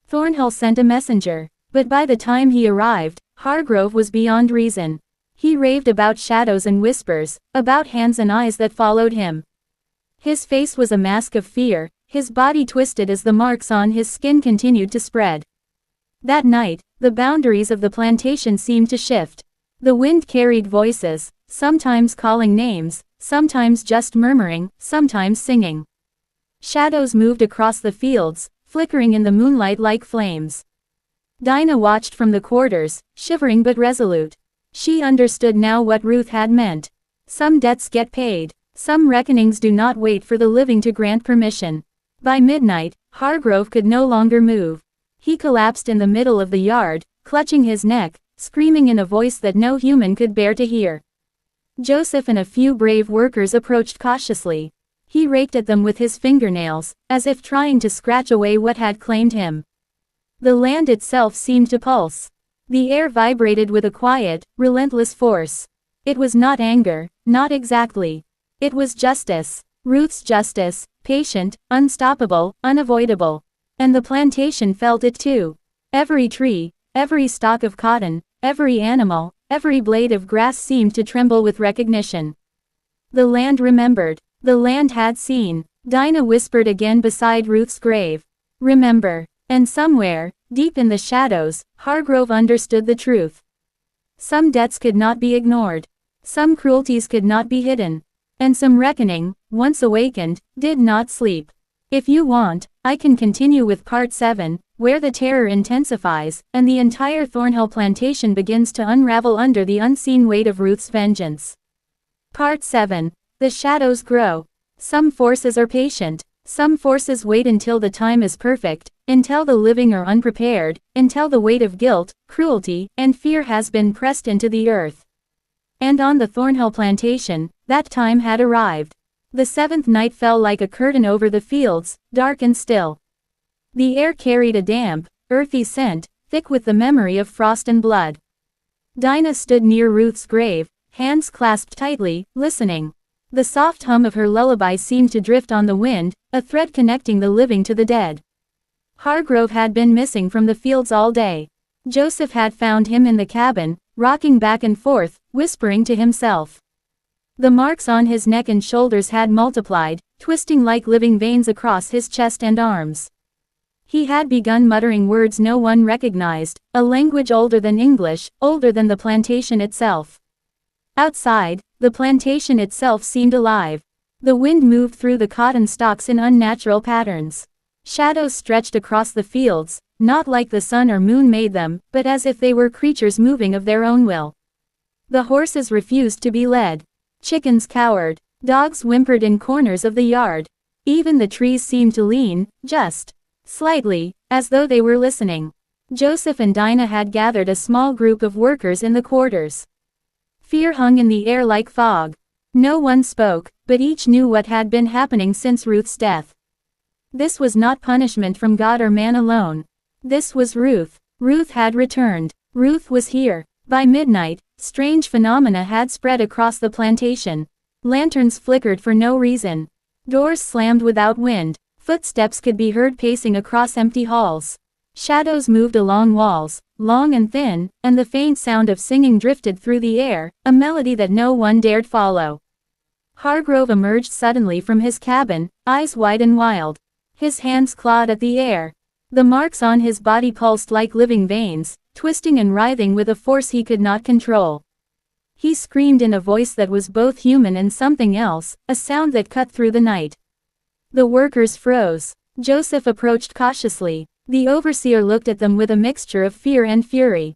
A: Thornhill sent a messenger. But by the time he arrived, Hargrove was beyond reason. He raved about shadows and whispers, about hands and eyes that followed him. His face was a mask of fear, his body twisted as the marks on his skin continued to spread. That night, the boundaries of the plantation seemed to shift. The wind carried voices, sometimes calling names, sometimes just murmuring, sometimes singing. Shadows moved across the fields, flickering in the moonlight like flames. Dinah watched from the quarters, shivering but resolute. She understood now what Ruth had meant. Some debts get paid. Some reckonings do not wait for the living to grant permission. By midnight, Hargrove could no longer move. He collapsed in the middle of the yard, clutching his neck, screaming in a voice that no human could bear to hear. Joseph and a few brave workers approached cautiously. He raked at them with his fingernails, as if trying to scratch away what had claimed him. The land itself seemed to pulse. The air vibrated with a quiet, relentless force. It was not anger, not exactly. It was justice. Ruth's justice, patient, unstoppable, unavoidable. And the plantation felt it too. Every tree, every stalk of cotton, every animal, every blade of grass seemed to tremble with recognition. The land remembered. The land had seen. Dinah whispered again beside Ruth's grave. "Remember." And somewhere, deep in the shadows, Hargrove understood the truth. Some debts could not be ignored. Some cruelties could not be hidden. And some reckoning, once awakened, did not sleep. If you want, I can continue with part 7, where the terror intensifies, and the entire Thornhill Plantation begins to unravel under the unseen weight of Ruth's vengeance. Part 7. The shadows grow. Some forces are patient. Some forces wait until the time is perfect, until the living are unprepared, until the weight of guilt, cruelty, and fear has been pressed into the earth. And on the Thornhill Plantation, that time had arrived. The seventh night fell like a curtain over the fields, dark and still. The air carried a damp, earthy scent, thick with the memory of frost and blood. Dinah stood near Ruth's grave, hands clasped tightly, listening. The soft hum of her lullaby seemed to drift on the wind, a thread connecting the living to the dead. Hargrove had been missing from the fields all day. Joseph had found him in the cabin, rocking back and forth, whispering to himself. The marks on his neck and shoulders had multiplied, twisting like living veins across his chest and arms. He had begun muttering words no one recognized, a language older than English, older than the plantation itself. Outside, the plantation itself seemed alive. The wind moved through the cotton stalks in unnatural patterns. Shadows stretched across the fields, not like the sun or moon made them, but as if they were creatures moving of their own will. The horses refused to be led. Chickens cowered. Dogs whimpered in corners of the yard. Even the trees seemed to lean, just slightly, as though they were listening. Joseph and Dinah had gathered a small group of workers in the quarters. Fear hung in the air like fog. No one spoke, but each knew what had been happening since Ruth's death. This was not punishment from God or man alone. This was Ruth. Ruth had returned. Ruth was here. By midnight, strange phenomena had spread across the plantation. Lanterns flickered for no reason. Doors slammed without wind. Footsteps could be heard pacing across empty halls. Shadows moved along walls, long and thin, and the faint sound of singing drifted through the air, a melody that no one dared follow. Hargrove emerged suddenly from his cabin, eyes wide and wild. His hands clawed at the air. The marks on his body pulsed like living veins, twisting and writhing with a force he could not control. He screamed in a voice that was both human and something else, a sound that cut through the night. The workers froze. Joseph approached cautiously. The overseer looked at them with a mixture of fear and fury.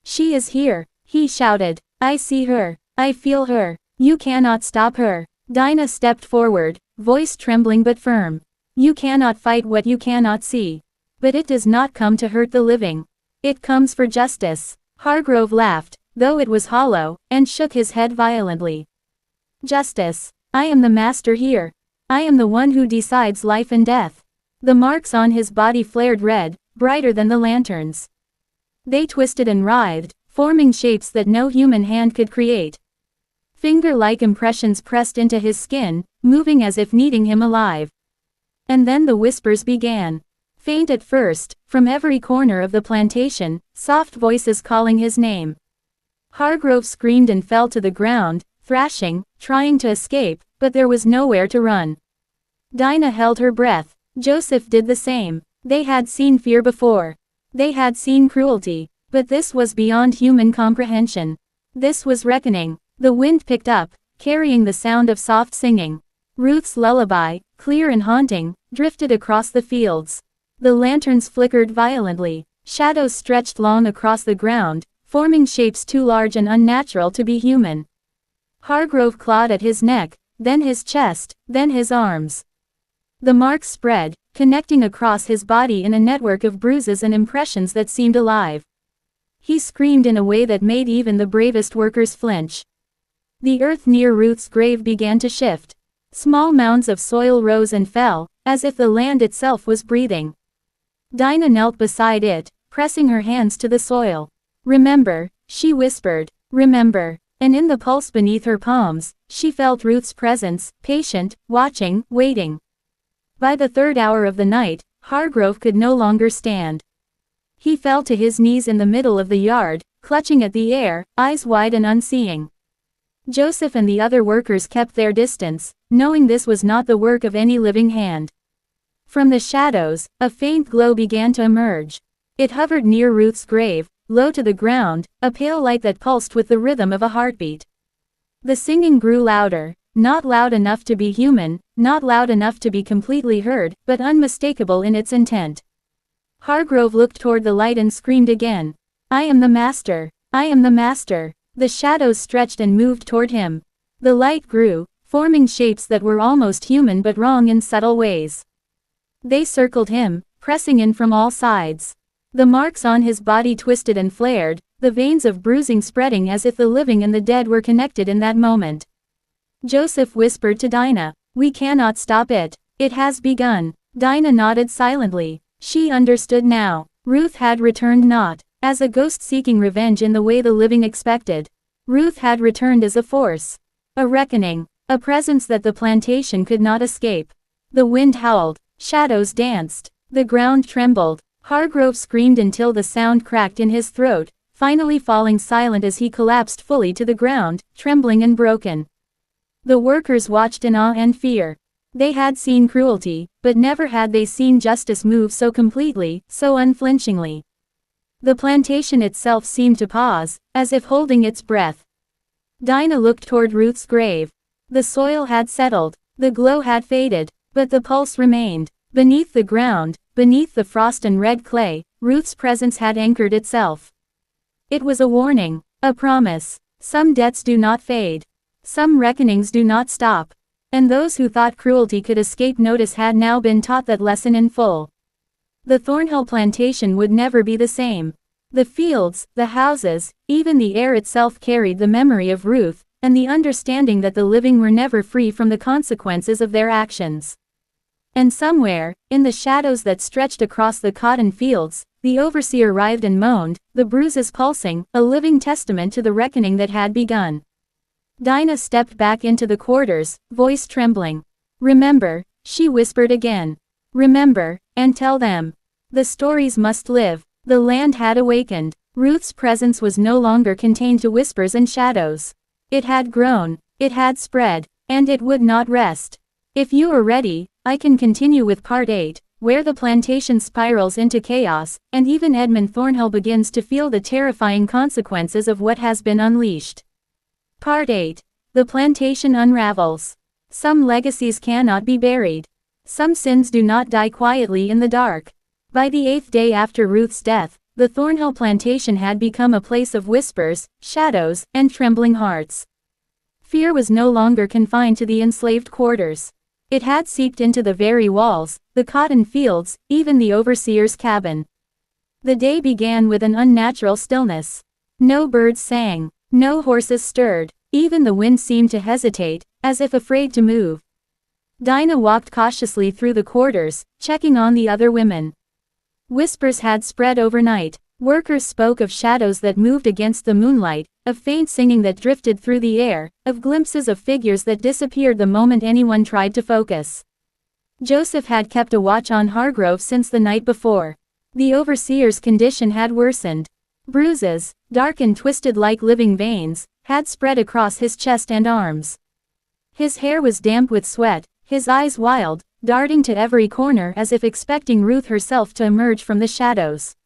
A: "She is here," he shouted. "I see her. I feel her. You cannot stop her." Dinah stepped forward, voice trembling but firm. "You cannot fight what you cannot see. But it does not come to hurt the living. It comes for justice." Hargrove laughed, though it was hollow, and shook his head violently. "Justice. I am the master here. I am the one who decides life and death." The marks on his body flared red, brighter than the lanterns. They twisted and writhed, forming shapes that no human hand could create. Finger-like impressions pressed into his skin, moving as if kneading him alive. And then the whispers began. Faint at first, from every corner of the plantation, soft voices calling his name. Hargrove screamed and fell to the ground, thrashing, trying to escape, but there was nowhere to run. Dinah held her breath. Joseph did the same. They had seen fear before. They had seen cruelty. But this was beyond human comprehension. This was reckoning. The wind picked up, carrying the sound of soft singing. Ruth's lullaby, clear and haunting, drifted across the fields. The lanterns flickered violently. Shadows stretched long across the ground, forming shapes too large and unnatural to be human. Hargrove clawed at his neck, then his chest, then his arms. The marks spread, connecting across his body in a network of bruises and impressions that seemed alive. He screamed in a way that made even the bravest workers flinch. The earth near Ruth's grave began to shift. Small mounds of soil rose and fell, as if the land itself was breathing. Dinah knelt beside it, pressing her hands to the soil. "Remember," she whispered, "remember." And in the pulse beneath her palms, she felt Ruth's presence, patient, watching, waiting. By the third hour of the night, Hargrove could no longer stand. He fell to his knees in the middle of the yard, clutching at the air, eyes wide and unseeing. Joseph and the other workers kept their distance, knowing this was not the work of any living hand. From the shadows, a faint glow began to emerge. It hovered near Ruth's grave, low to the ground, a pale light that pulsed with the rhythm of a heartbeat. The singing grew louder, not loud enough to be human, not loud enough to be completely heard, but unmistakable in its intent. Hargrove looked toward the light and screamed again. I am the master. I am the master. The shadows stretched and moved toward him. The light grew, forming shapes that were almost human but wrong in subtle ways. They circled him, pressing in from all sides. The marks on his body twisted and flared, the veins of bruising spreading as if the living and the dead were connected in that moment. Joseph whispered to Dinah, "We cannot stop it. It has begun." Dinah nodded silently. She understood now. Ruth had returned not as a ghost seeking revenge in the way the living expected. Ruth had returned as a force. A reckoning. A presence that the plantation could not escape. The wind howled. Shadows danced. The ground trembled. Hargrove screamed until the sound cracked in his throat, finally falling silent as he collapsed fully to the ground, trembling and broken. The workers watched in awe and fear. They had seen cruelty, but never had they seen justice move so completely, so unflinchingly. The plantation itself seemed to pause, as if holding its breath. Dinah looked toward Ruth's grave. The soil had settled, the glow had faded, but the pulse remained. Beneath the ground, beneath the frost and red clay, Ruth's presence had anchored itself. It was a warning, a promise. Some debts do not fade. Some reckonings do not stop. And those who thought cruelty could escape notice had now been taught that lesson in full. The Thornhill Plantation would never be the same. The fields, the houses, even the air itself carried the memory of Ruth, and the understanding that the living were never free from the consequences of their actions. And somewhere, in the shadows that stretched across the cotton fields, the overseer writhed and moaned, the bruises pulsing, a living testament to the reckoning that had begun. Dinah stepped back into the quarters, voice trembling. "Remember," she whispered again. "Remember, and tell them. The stories must live." The land had awakened. Ruth's presence was no longer contained to whispers and shadows. It had grown, it had spread, and it would not rest. If you are ready, I can continue with Part 8, where the plantation spirals into chaos, and even Edmund Thornhill begins to feel the terrifying consequences of what has been unleashed. Part 8. The plantation unravels. Some legacies cannot be buried. Some sins do not die quietly in the dark. By the 8th day after Ruth's death, the Thornhill plantation had become a place of whispers, shadows, and trembling hearts. Fear was no longer confined to the enslaved quarters. It had seeped into the very walls, the cotton fields, even the overseer's cabin. The day began with an unnatural stillness. No birds sang. No horses stirred. Even the wind seemed to hesitate, as if afraid to move. Dinah walked cautiously through the quarters, checking on the other women. Whispers had spread overnight. Workers spoke of shadows that moved against the moonlight, of faint singing that drifted through the air, of glimpses of figures that disappeared the moment anyone tried to focus. Joseph had kept a watch on Hargrove since the night before. The overseer's condition had worsened. Bruises, dark and twisted like living veins, had spread across his chest and arms. His hair was damp with sweat, his eyes wild, darting to every corner as if expecting Ruth herself to emerge from the shadows.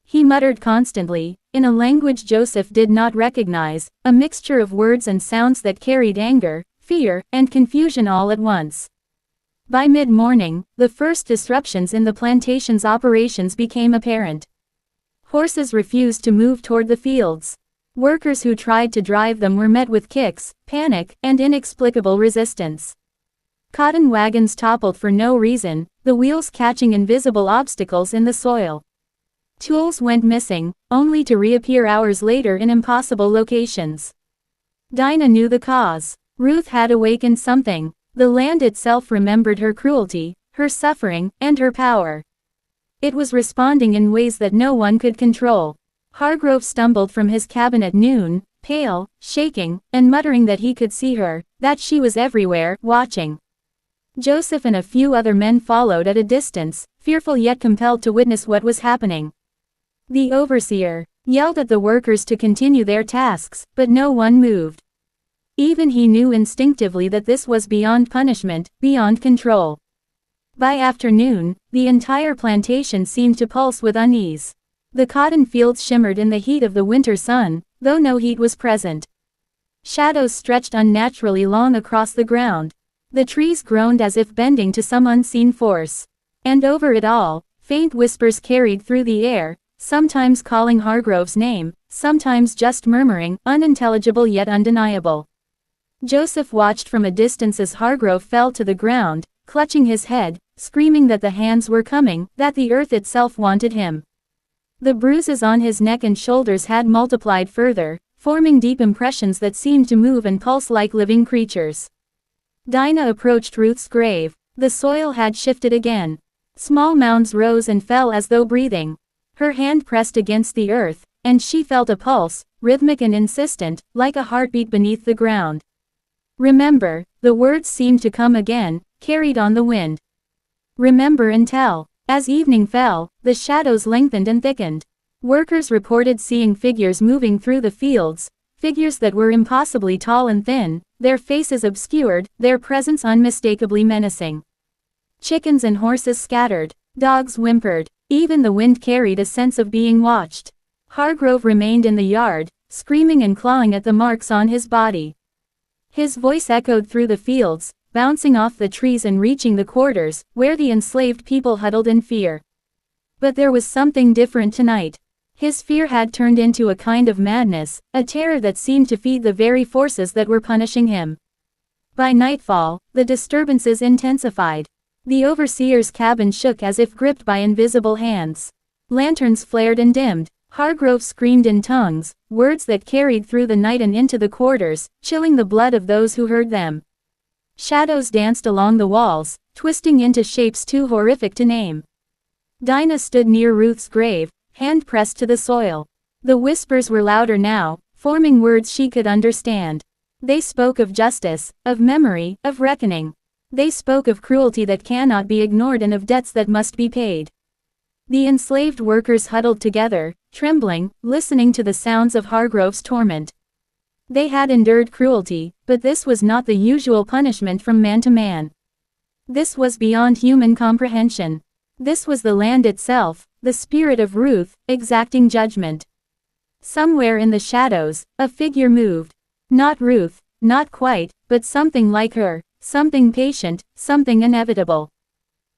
A: He muttered constantly, in a language Joseph did not recognize, a mixture of words and sounds that carried anger, fear, and confusion all at once. By mid-morning, the first disruptions in the plantation's operations became apparent. Horses refused to move toward the fields. Workers who tried to drive them were met with kicks, panic, and inexplicable resistance. Cotton wagons toppled for no reason, the wheels catching invisible obstacles in the soil. Tools went missing, only to reappear hours later in impossible locations. Dinah knew the cause. Ruth had awakened something. The land itself remembered her cruelty, her suffering, and her power. It was responding in ways that no one could control. Hargrove stumbled from his cabin at noon, pale, shaking, and muttering that he could see her, that she was everywhere, watching. Joseph and a few other men followed at a distance, fearful yet compelled to witness what was happening. The overseer yelled at the workers to continue their tasks, but no one moved. Even he knew instinctively that this was beyond punishment, beyond control. By afternoon, the entire plantation seemed to pulse with unease. The cotton fields shimmered in the heat of the winter sun, though no heat was present. Shadows stretched unnaturally long across the ground. The trees groaned as if bending to some unseen force. And over it all, Faint whispers carried through the air, sometimes calling Hargrove's name, sometimes just murmuring, unintelligible yet undeniable. Joseph watched from a distance as Hargrove fell to the ground, clutching his head, screaming that the hands were coming, that the earth itself wanted him. The bruises on his neck and shoulders had multiplied further, forming deep impressions that seemed to move and pulse like living creatures. Dinah approached Ruth's grave. The soil had shifted again. Small mounds rose and fell as though breathing. Her hand pressed against the earth, and she felt a pulse, rhythmic and insistent, like a heartbeat beneath the ground. Remember, the words seemed to come again, carried on the wind. Remember and tell. As evening fell, the shadows lengthened and thickened. Workers reported seeing figures moving through the fields, figures that were impossibly tall and thin, their faces obscured, their presence unmistakably menacing. Chickens and horses scattered. Dogs whimpered. Even the wind carried a sense of being watched. Hargrove remained in the yard, screaming and clawing at the marks on his body. His voice echoed through the fields, bouncing off the trees and reaching the quarters, where the enslaved people huddled in fear. But there was something different tonight. His fear had turned into a kind of madness, a terror that seemed to feed the very forces that were punishing him. By nightfall, the disturbances intensified. The overseer's cabin shook as if gripped by invisible hands. Lanterns flared and dimmed. Hargrove screamed in tongues, words that carried through the night and into the quarters, chilling the blood of those who heard them. Shadows danced along the walls, twisting into shapes too horrific to name. Dinah stood near Ruth's grave, hand pressed to the soil. The whispers were louder now, forming words she could understand. They spoke of justice, of memory, of reckoning. They spoke of cruelty that cannot be ignored and of debts that must be paid. The enslaved workers huddled together, trembling, listening to the sounds of Hargrove's torment. They had endured cruelty, but this was not the usual punishment from man to man. This was beyond human comprehension. This was the land itself, the spirit of Ruth, exacting judgment. Somewhere in the shadows, a figure moved. Not Ruth, not quite, but something like her, something patient, something inevitable.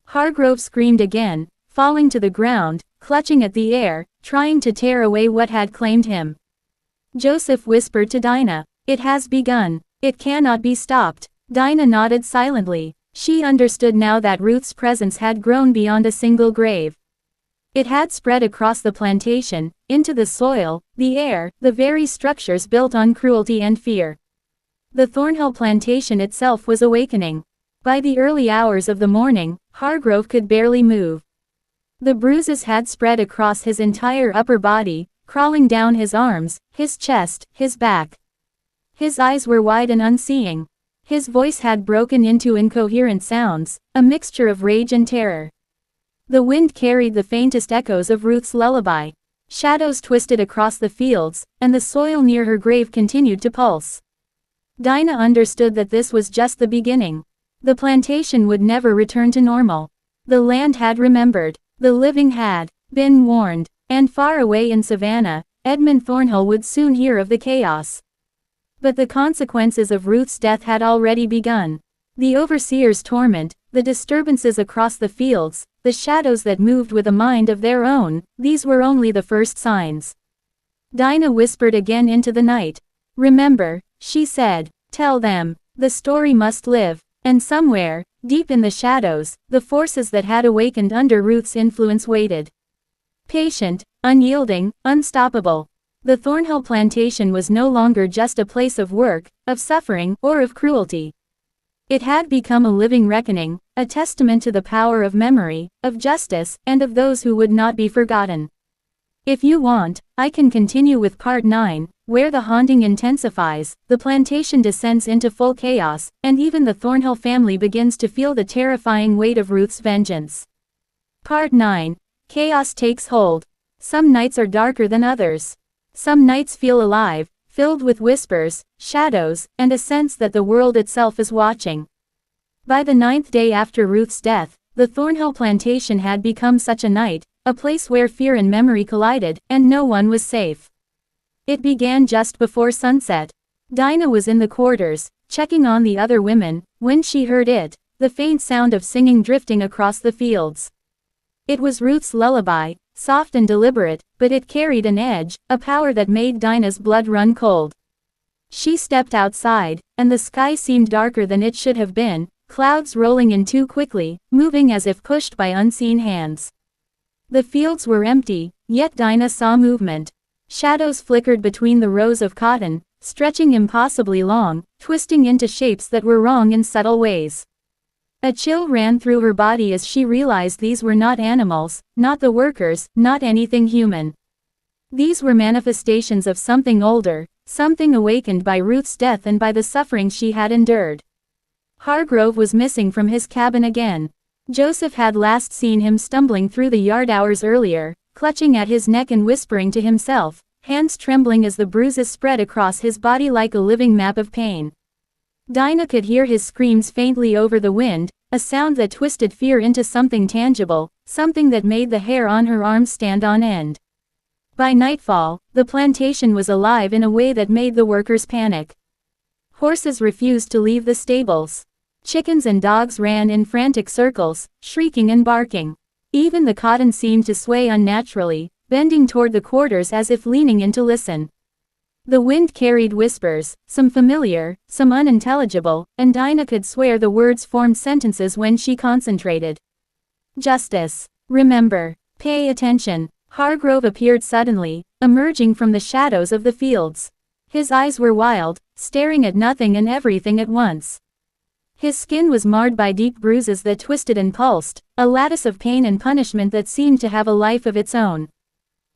A: Hargrove screamed again, falling to the ground, clutching at the air, trying to tear away what had claimed him. Joseph whispered to Dinah, "It has begun. It cannot be stopped." Dinah nodded silently. She understood now that Ruth's presence had grown beyond a single grave. It had spread across the plantation, into the soil, the air, the very structures built on cruelty and fear. The Thornhill Plantation itself was awakening. By the early hours of the morning, Hargrove could barely move. The bruises had spread across his entire upper body, crawling down his arms, his chest, his back. His eyes were wide and unseeing. His voice had broken into incoherent sounds, a mixture of rage and terror. The wind carried the faintest echoes of Ruth's lullaby. Shadows twisted across the fields, and the soil near her grave continued to pulse. Dinah understood that this was just the beginning. The plantation would never return to normal. The land had remembered. The living had been warned. And far away in Savannah, Edmund Thornhill would soon hear of the chaos. But the consequences of Ruth's death had already begun. The overseer's torment, the disturbances across the fields, the shadows that moved with a mind of their own, these were only the first signs. Dinah whispered again into the night. "Remember," she said, "tell them. The story must live." And somewhere, deep in the shadows, the forces that had awakened under Ruth's influence waited. Patient, unyielding, unstoppable. The Thornhill Plantation was no longer just a place of work, of suffering, or of cruelty. It had become a living reckoning, a testament to the power of memory, of justice, and of those who would not be forgotten. If you want, I can continue with Part 9, where the haunting intensifies, the plantation descends into full chaos, and even the Thornhill family begins to feel the terrifying weight of Ruth's vengeance. Part 9. Chaos takes hold. Some nights are darker than others. Some nights feel alive, filled with whispers, shadows, and a sense that the world itself is watching. By the 9th day after Ruth's death, the Thornhill Plantation had become such a night, a place where fear and memory collided, and no one was safe. It began just before sunset. Dinah was in the quarters, checking on the other women, when she heard it, the faint sound of singing drifting across the fields. It was Ruth's lullaby, soft and deliberate, but it carried an edge, a power that made Dinah's blood run cold. She stepped outside, and the sky seemed darker than it should have been, clouds rolling in too quickly, moving as if pushed by unseen hands. The fields were empty, yet Dinah saw movement. Shadows flickered between the rows of cotton, stretching impossibly long, twisting into shapes that were wrong in subtle ways. A chill ran through her body as she realized these were not animals, not the workers, not anything human. These were manifestations of something older, something awakened by Ruth's death and by the suffering she had endured. Hargrove was missing from his cabin again. Joseph had last seen him stumbling through the yard hours earlier, clutching at his neck and whispering to himself, hands trembling as the bruises spread across his body like a living map of pain. Dinah could hear his screams faintly over the wind, a sound that twisted fear into something tangible, something that made the hair on her arms stand on end. By nightfall, the plantation was alive in a way that made the workers panic. Horses refused to leave the stables. Chickens and dogs ran in frantic circles, shrieking and barking. Even the cotton seemed to sway unnaturally, bending toward the quarters as if leaning in to listen. The wind carried whispers, some familiar, some unintelligible, and Dinah could swear the words formed sentences when she concentrated. Justice. Remember. Pay attention. Hargrove appeared suddenly, emerging from the shadows of the fields. His eyes were wild, staring at nothing and everything at once. His skin was marred by deep bruises that twisted and pulsed, a lattice of pain and punishment that seemed to have a life of its own.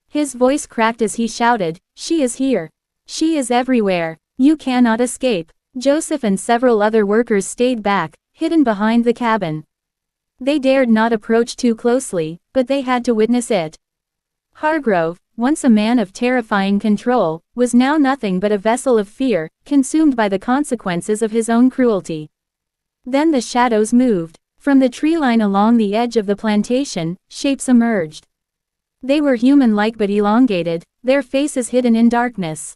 A: His voice cracked as he shouted, "She is here. She is everywhere. You cannot escape." Joseph and several other workers stayed back, hidden behind the cabin. They dared not approach too closely, but they had to witness it. Hargrove, once a man of terrifying control, was now nothing but a vessel of fear, consumed by the consequences of his own cruelty. Then the shadows moved. From the tree line along the edge of the plantation, shapes emerged. They were human-like but elongated, their faces hidden in darkness.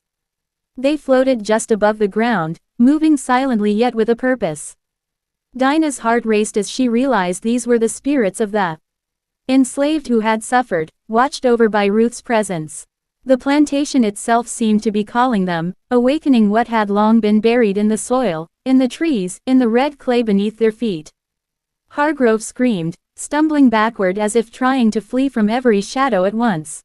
A: They floated just above the ground, moving silently yet with a purpose. Dinah's heart raced as she realized these were the spirits of the enslaved who had suffered, watched over by Ruth's presence. The plantation itself seemed to be calling them, awakening what had long been buried in the soil, in the trees, in the red clay beneath their feet. Hargrove screamed, stumbling backward as if trying to flee from every shadow at once.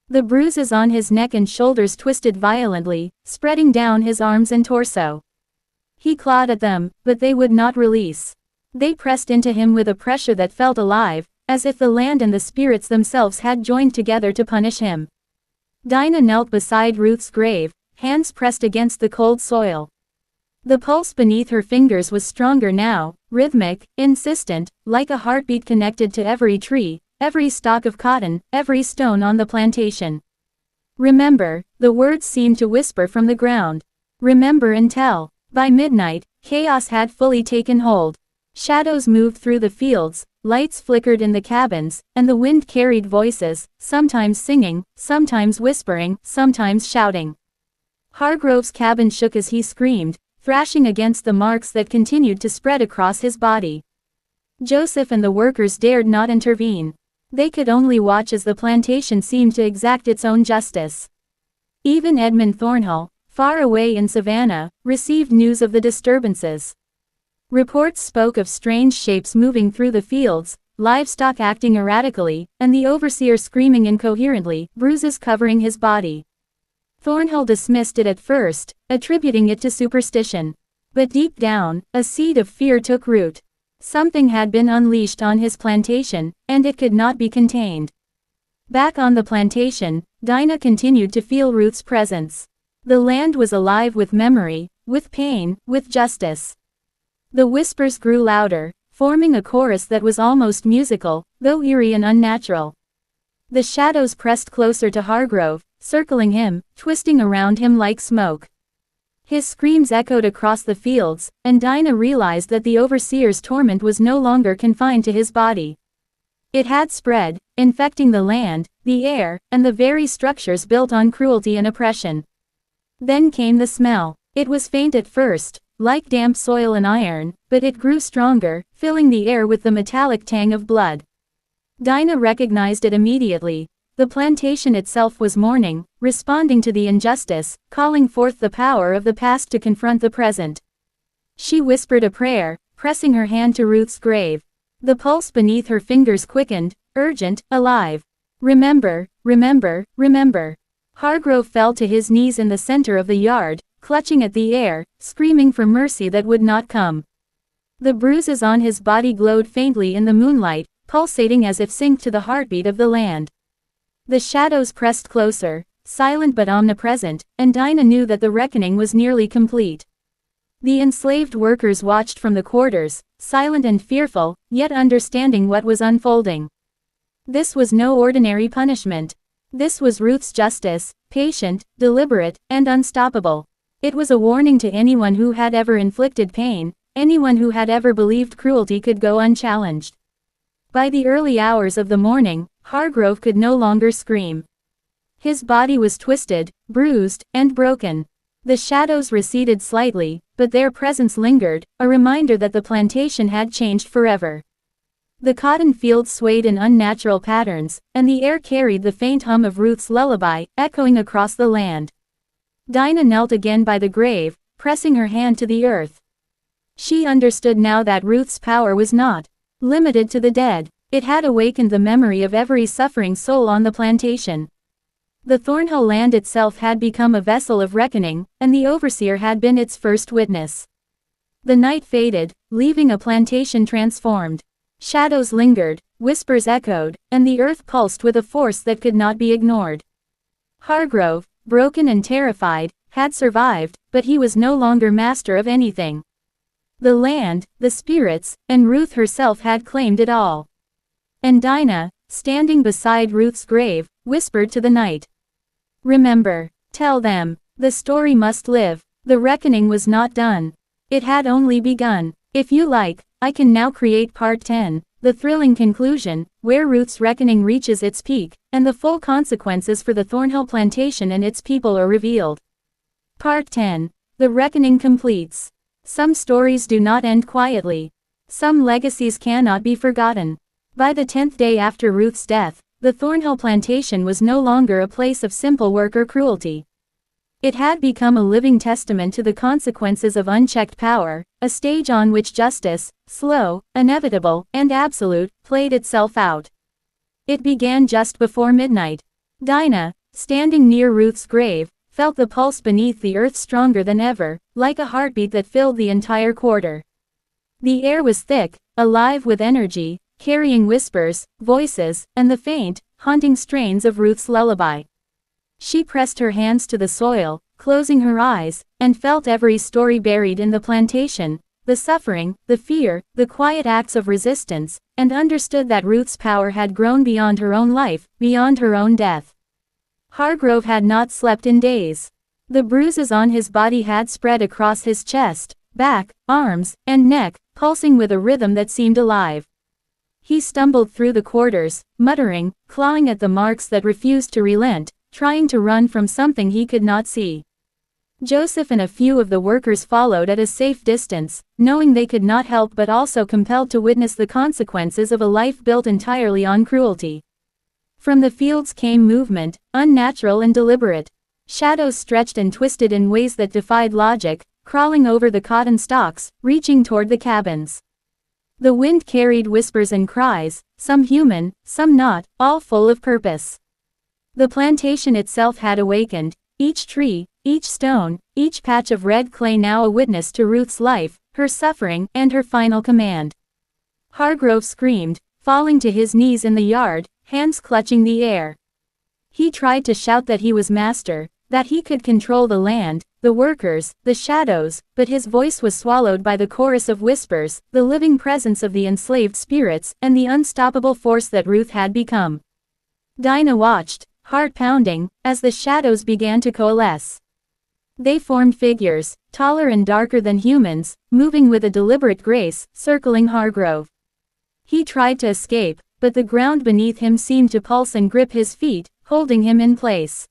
A: The bruises on his neck and shoulders twisted violently, spreading down his arms and torso. He clawed at them, but they would not release. They pressed into him with a pressure that felt alive, as if the land and the spirits themselves had joined together to punish him. Dinah knelt beside Ruth's grave, hands pressed against the cold soil. The pulse beneath her fingers was stronger now, rhythmic, insistent, like a heartbeat connected to every tree, every stalk of cotton, every stone on the plantation. Remember, the words seemed to whisper from the ground. Remember and tell. By midnight, chaos had fully taken hold. Shadows moved through the fields, lights flickered in the cabins, and the wind carried voices, sometimes singing, sometimes whispering, sometimes shouting. Hargrove's cabin shook as he screamed, thrashing against the marks that continued to spread across his body. Joseph and the workers dared not intervene. They could only watch as the plantation seemed to exact its own justice. Even Edmund Thornhill, far away in Savannah, received news of the disturbances. Reports spoke of strange shapes moving through the fields, livestock acting erratically, and the overseer screaming incoherently, bruises covering his body. Thornhill dismissed it at first, attributing it to superstition. But deep down, a seed of fear took root. Something had been unleashed on his plantation, and it could not be contained. Back on the plantation, Dinah continued to feel Ruth's presence. The land was alive with memory, with pain, with justice. The whispers grew louder, forming a chorus that was almost musical, though eerie and unnatural. The shadows pressed closer to Hargrove, circling him, twisting around him like smoke. His screams echoed across the fields, and Dinah realized that the overseer's torment was no longer confined to his body. It had spread, infecting the land, the air, and the very structures built on cruelty and oppression. Then came the smell. It was faint at first, like damp soil and iron, but it grew stronger, filling the air with the metallic tang of blood. Dinah recognized it immediately. The plantation itself was mourning, responding to the injustice, calling forth the power of the past to confront the present. She whispered a prayer, pressing her hand to Ruth's grave. The pulse beneath her fingers quickened, urgent, alive. Remember, remember, remember. Hargrove fell to his knees in the center of the yard, clutching at the air, screaming for mercy that would not come. The bruises on his body glowed faintly in the moonlight, pulsating as if synced to the heartbeat of the land. The shadows pressed closer, silent but omnipresent, and Dinah knew that the reckoning was nearly complete. The enslaved workers watched from the quarters, silent and fearful, yet understanding what was unfolding. This was no ordinary punishment. This was Ruth's justice, patient, deliberate, and unstoppable. It was a warning to anyone who had ever inflicted pain, anyone who had ever believed cruelty could go unchallenged. By the early hours of the morning, Hargrove could no longer scream. His body was twisted, bruised, and broken. The shadows receded slightly, but their presence lingered, a reminder that the plantation had changed forever. The cotton fields swayed in unnatural patterns, and the air carried the faint hum of Ruth's lullaby, echoing across the land. Dinah knelt again by the grave, pressing her hand to the earth. She understood now that Ruth's power was not limited to the dead. It had awakened the memory of every suffering soul on the plantation. The Thornhill land itself had become a vessel of reckoning, and the overseer had been its first witness. The night faded, leaving a plantation transformed. Shadows lingered, whispers echoed, and the earth pulsed with a force that could not be ignored. Hargrove, broken and terrified, had survived, but he was no longer master of anything. The land, the spirits, and Ruth herself had claimed it all. And Dinah, standing beside Ruth's grave, whispered to the night. Remember. Tell them. The story must live. The reckoning was not done. It had only begun. If you like, I can now create part 10, the thrilling conclusion, where Ruth's reckoning reaches its peak, and the full consequences for the Thornhill plantation and its people are revealed. Part 10. The reckoning completes. Some stories do not end quietly. Some legacies cannot be forgotten. By the 10th day after Ruth's death, the Thornhill plantation was no longer a place of simple work or cruelty. It had become a living testament to the consequences of unchecked power, a stage on which justice, slow, inevitable, and absolute, played itself out. It began just before midnight. Dinah, standing near Ruth's grave, felt the pulse beneath the earth stronger than ever, like a heartbeat that filled the entire quarter. The air was thick, alive with energy, carrying whispers, voices, and the faint, haunting strains of Ruth's lullaby. She pressed her hands to the soil, closing her eyes, and felt every story buried in the plantation, the suffering, the fear, the quiet acts of resistance, and understood that Ruth's power had grown beyond her own life, beyond her own death. Hargrove had not slept in days. The bruises on his body had spread across his chest, back, arms, and neck, pulsing with a rhythm that seemed alive. He stumbled through the quarters, muttering, clawing at the marks that refused to relent, trying to run from something he could not see. Joseph and a few of the workers followed at a safe distance, knowing they could not help but also compelled to witness the consequences of a life built entirely on cruelty. From the fields came movement, unnatural and deliberate. Shadows stretched and twisted in ways that defied logic, crawling over the cotton stalks, reaching toward the cabins. The wind carried whispers and cries, some human, some not, all full of purpose. The plantation itself had awakened, each tree, each stone, each patch of red clay now a witness to Ruth's life, her suffering, and her final command. Hargrove screamed, falling to his knees in the yard, hands clutching the air. He tried to shout that he was master, that he could control the land, the workers, the shadows, but his voice was swallowed by the chorus of whispers, the living presence of the enslaved spirits, and the unstoppable force that Ruth had become. Dinah watched, heart pounding, as the shadows began to coalesce. They formed figures, taller and darker than humans, moving with a deliberate grace, circling Hargrove. He tried to escape, but the ground beneath him seemed to pulse and grip his feet, holding him in place.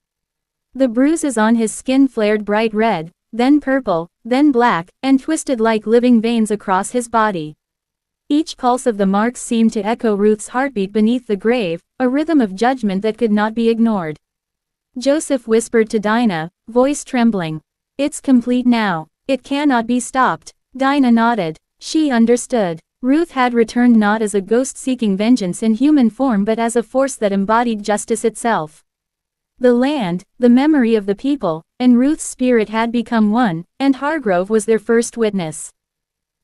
A: The bruises on his skin flared bright red, then purple, then black, and twisted like living veins across his body. Each pulse of the marks seemed to echo Ruth's heartbeat beneath the grave, a rhythm of judgment that could not be ignored. Joseph whispered to Dinah, voice trembling. "It's complete now. It cannot be stopped." Dinah nodded. She understood. Ruth had returned not as a ghost seeking vengeance in human form but as a force that embodied justice itself. The land, the memory of the people, and Ruth's spirit had become one, and Hargrove was their first witness.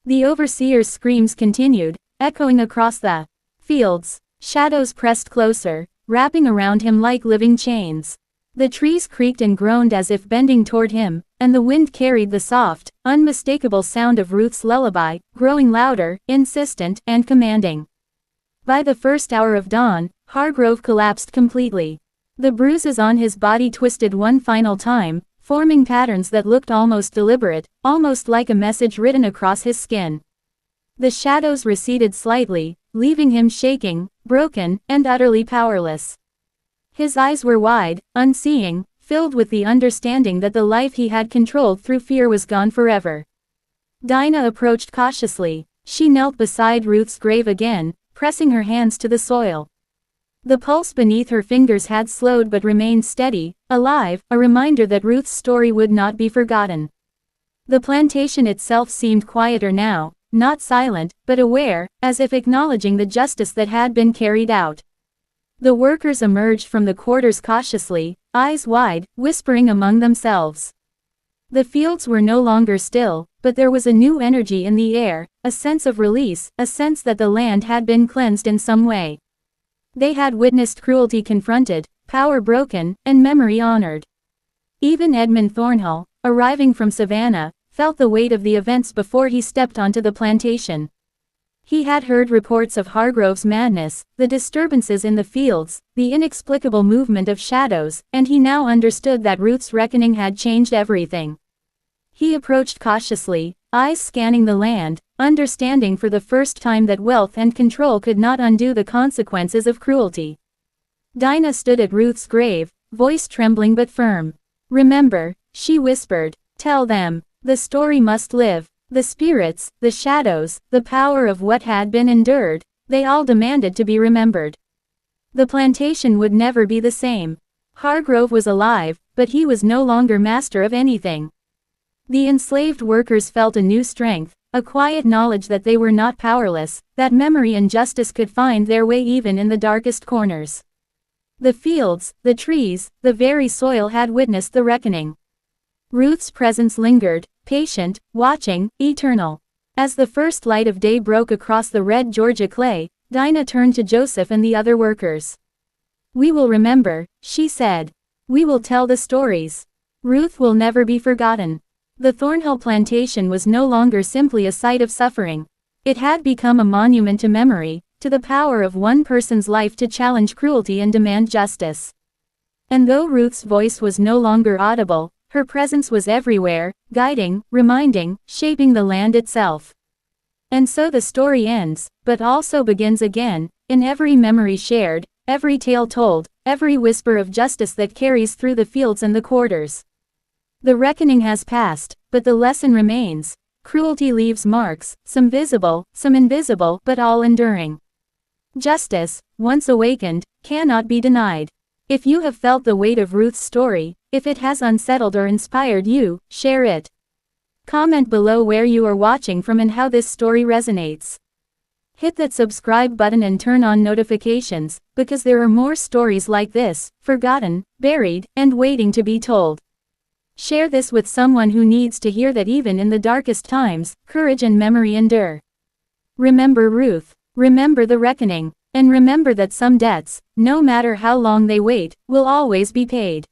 A: The overseer's screams continued, echoing across the fields. Shadows pressed closer, wrapping around him like living chains. The trees creaked and groaned as if bending toward him, and the wind carried the soft, unmistakable sound of Ruth's lullaby, growing louder, insistent, and commanding. By the first hour of dawn, Hargrove collapsed completely. The bruises on his body twisted one final time, forming patterns that looked almost deliberate, almost like a message written across his skin. The shadows receded slightly, leaving him shaking, broken, and utterly powerless. His eyes were wide, unseeing, filled with the understanding that the life he had controlled through fear was gone forever. Dinah approached cautiously. She knelt beside Ruth's grave again, pressing her hands to the soil. The pulse beneath her fingers had slowed but remained steady, alive, a reminder that Ruth's story would not be forgotten. The plantation itself seemed quieter now, not silent, but aware, as if acknowledging the justice that had been carried out. The workers emerged from the quarters cautiously, eyes wide, whispering among themselves. The fields were no longer still, but there was a new energy in the air, a sense of release, a sense that the land had been cleansed in some way. They had witnessed cruelty confronted, power broken, and memory honored. Even Edmund Thornhill, arriving from Savannah, felt the weight of the events before he stepped onto the plantation. He had heard reports of Hargrove's madness, the disturbances in the fields, the inexplicable movement of shadows, and he now understood that Ruth's reckoning had changed everything. He approached cautiously, eyes scanning the land, understanding for the first time that wealth and control could not undo the consequences of cruelty. Dinah stood at Ruth's grave, voice trembling but firm. "Remember," she whispered, "tell them. The story must live. The spirits, the shadows, the power of what had been endured, they all demanded to be remembered." The plantation would never be the same. Hargrove was alive, but he was no longer master of anything. The enslaved workers felt a new strength, a quiet knowledge that they were not powerless, that memory and justice could find their way even in the darkest corners. The fields, the trees, the very soil had witnessed the reckoning. Ruth's presence lingered, patient, watching, eternal. As the first light of day broke across the red Georgia clay, Dinah turned to Joseph and the other workers. "We will remember," she said. "We will tell the stories. Ruth will never be forgotten." The Thornhill Plantation was no longer simply a site of suffering. It had become a monument to memory, to the power of one person's life to challenge cruelty and demand justice. And though Ruth's voice was no longer audible, her presence was everywhere, guiding, reminding, shaping the land itself. And so the story ends, but also begins again, in every memory shared, every tale told, every whisper of justice that carries through the fields and the quarters. The reckoning has passed, but the lesson remains. Cruelty leaves marks, some visible, some invisible, but all enduring. Justice, once awakened, cannot be denied. If you have felt the weight of Ruth's story, if it has unsettled or inspired you, share it. Comment below where you are watching from and how this story resonates. Hit that subscribe button and turn on notifications, because there are more stories like this, forgotten, buried, and waiting to be told. Share this with someone who needs to hear that even in the darkest times, courage and memory endure. Remember Ruth, remember the reckoning, and remember that some debts, no matter how long they wait, will always be paid.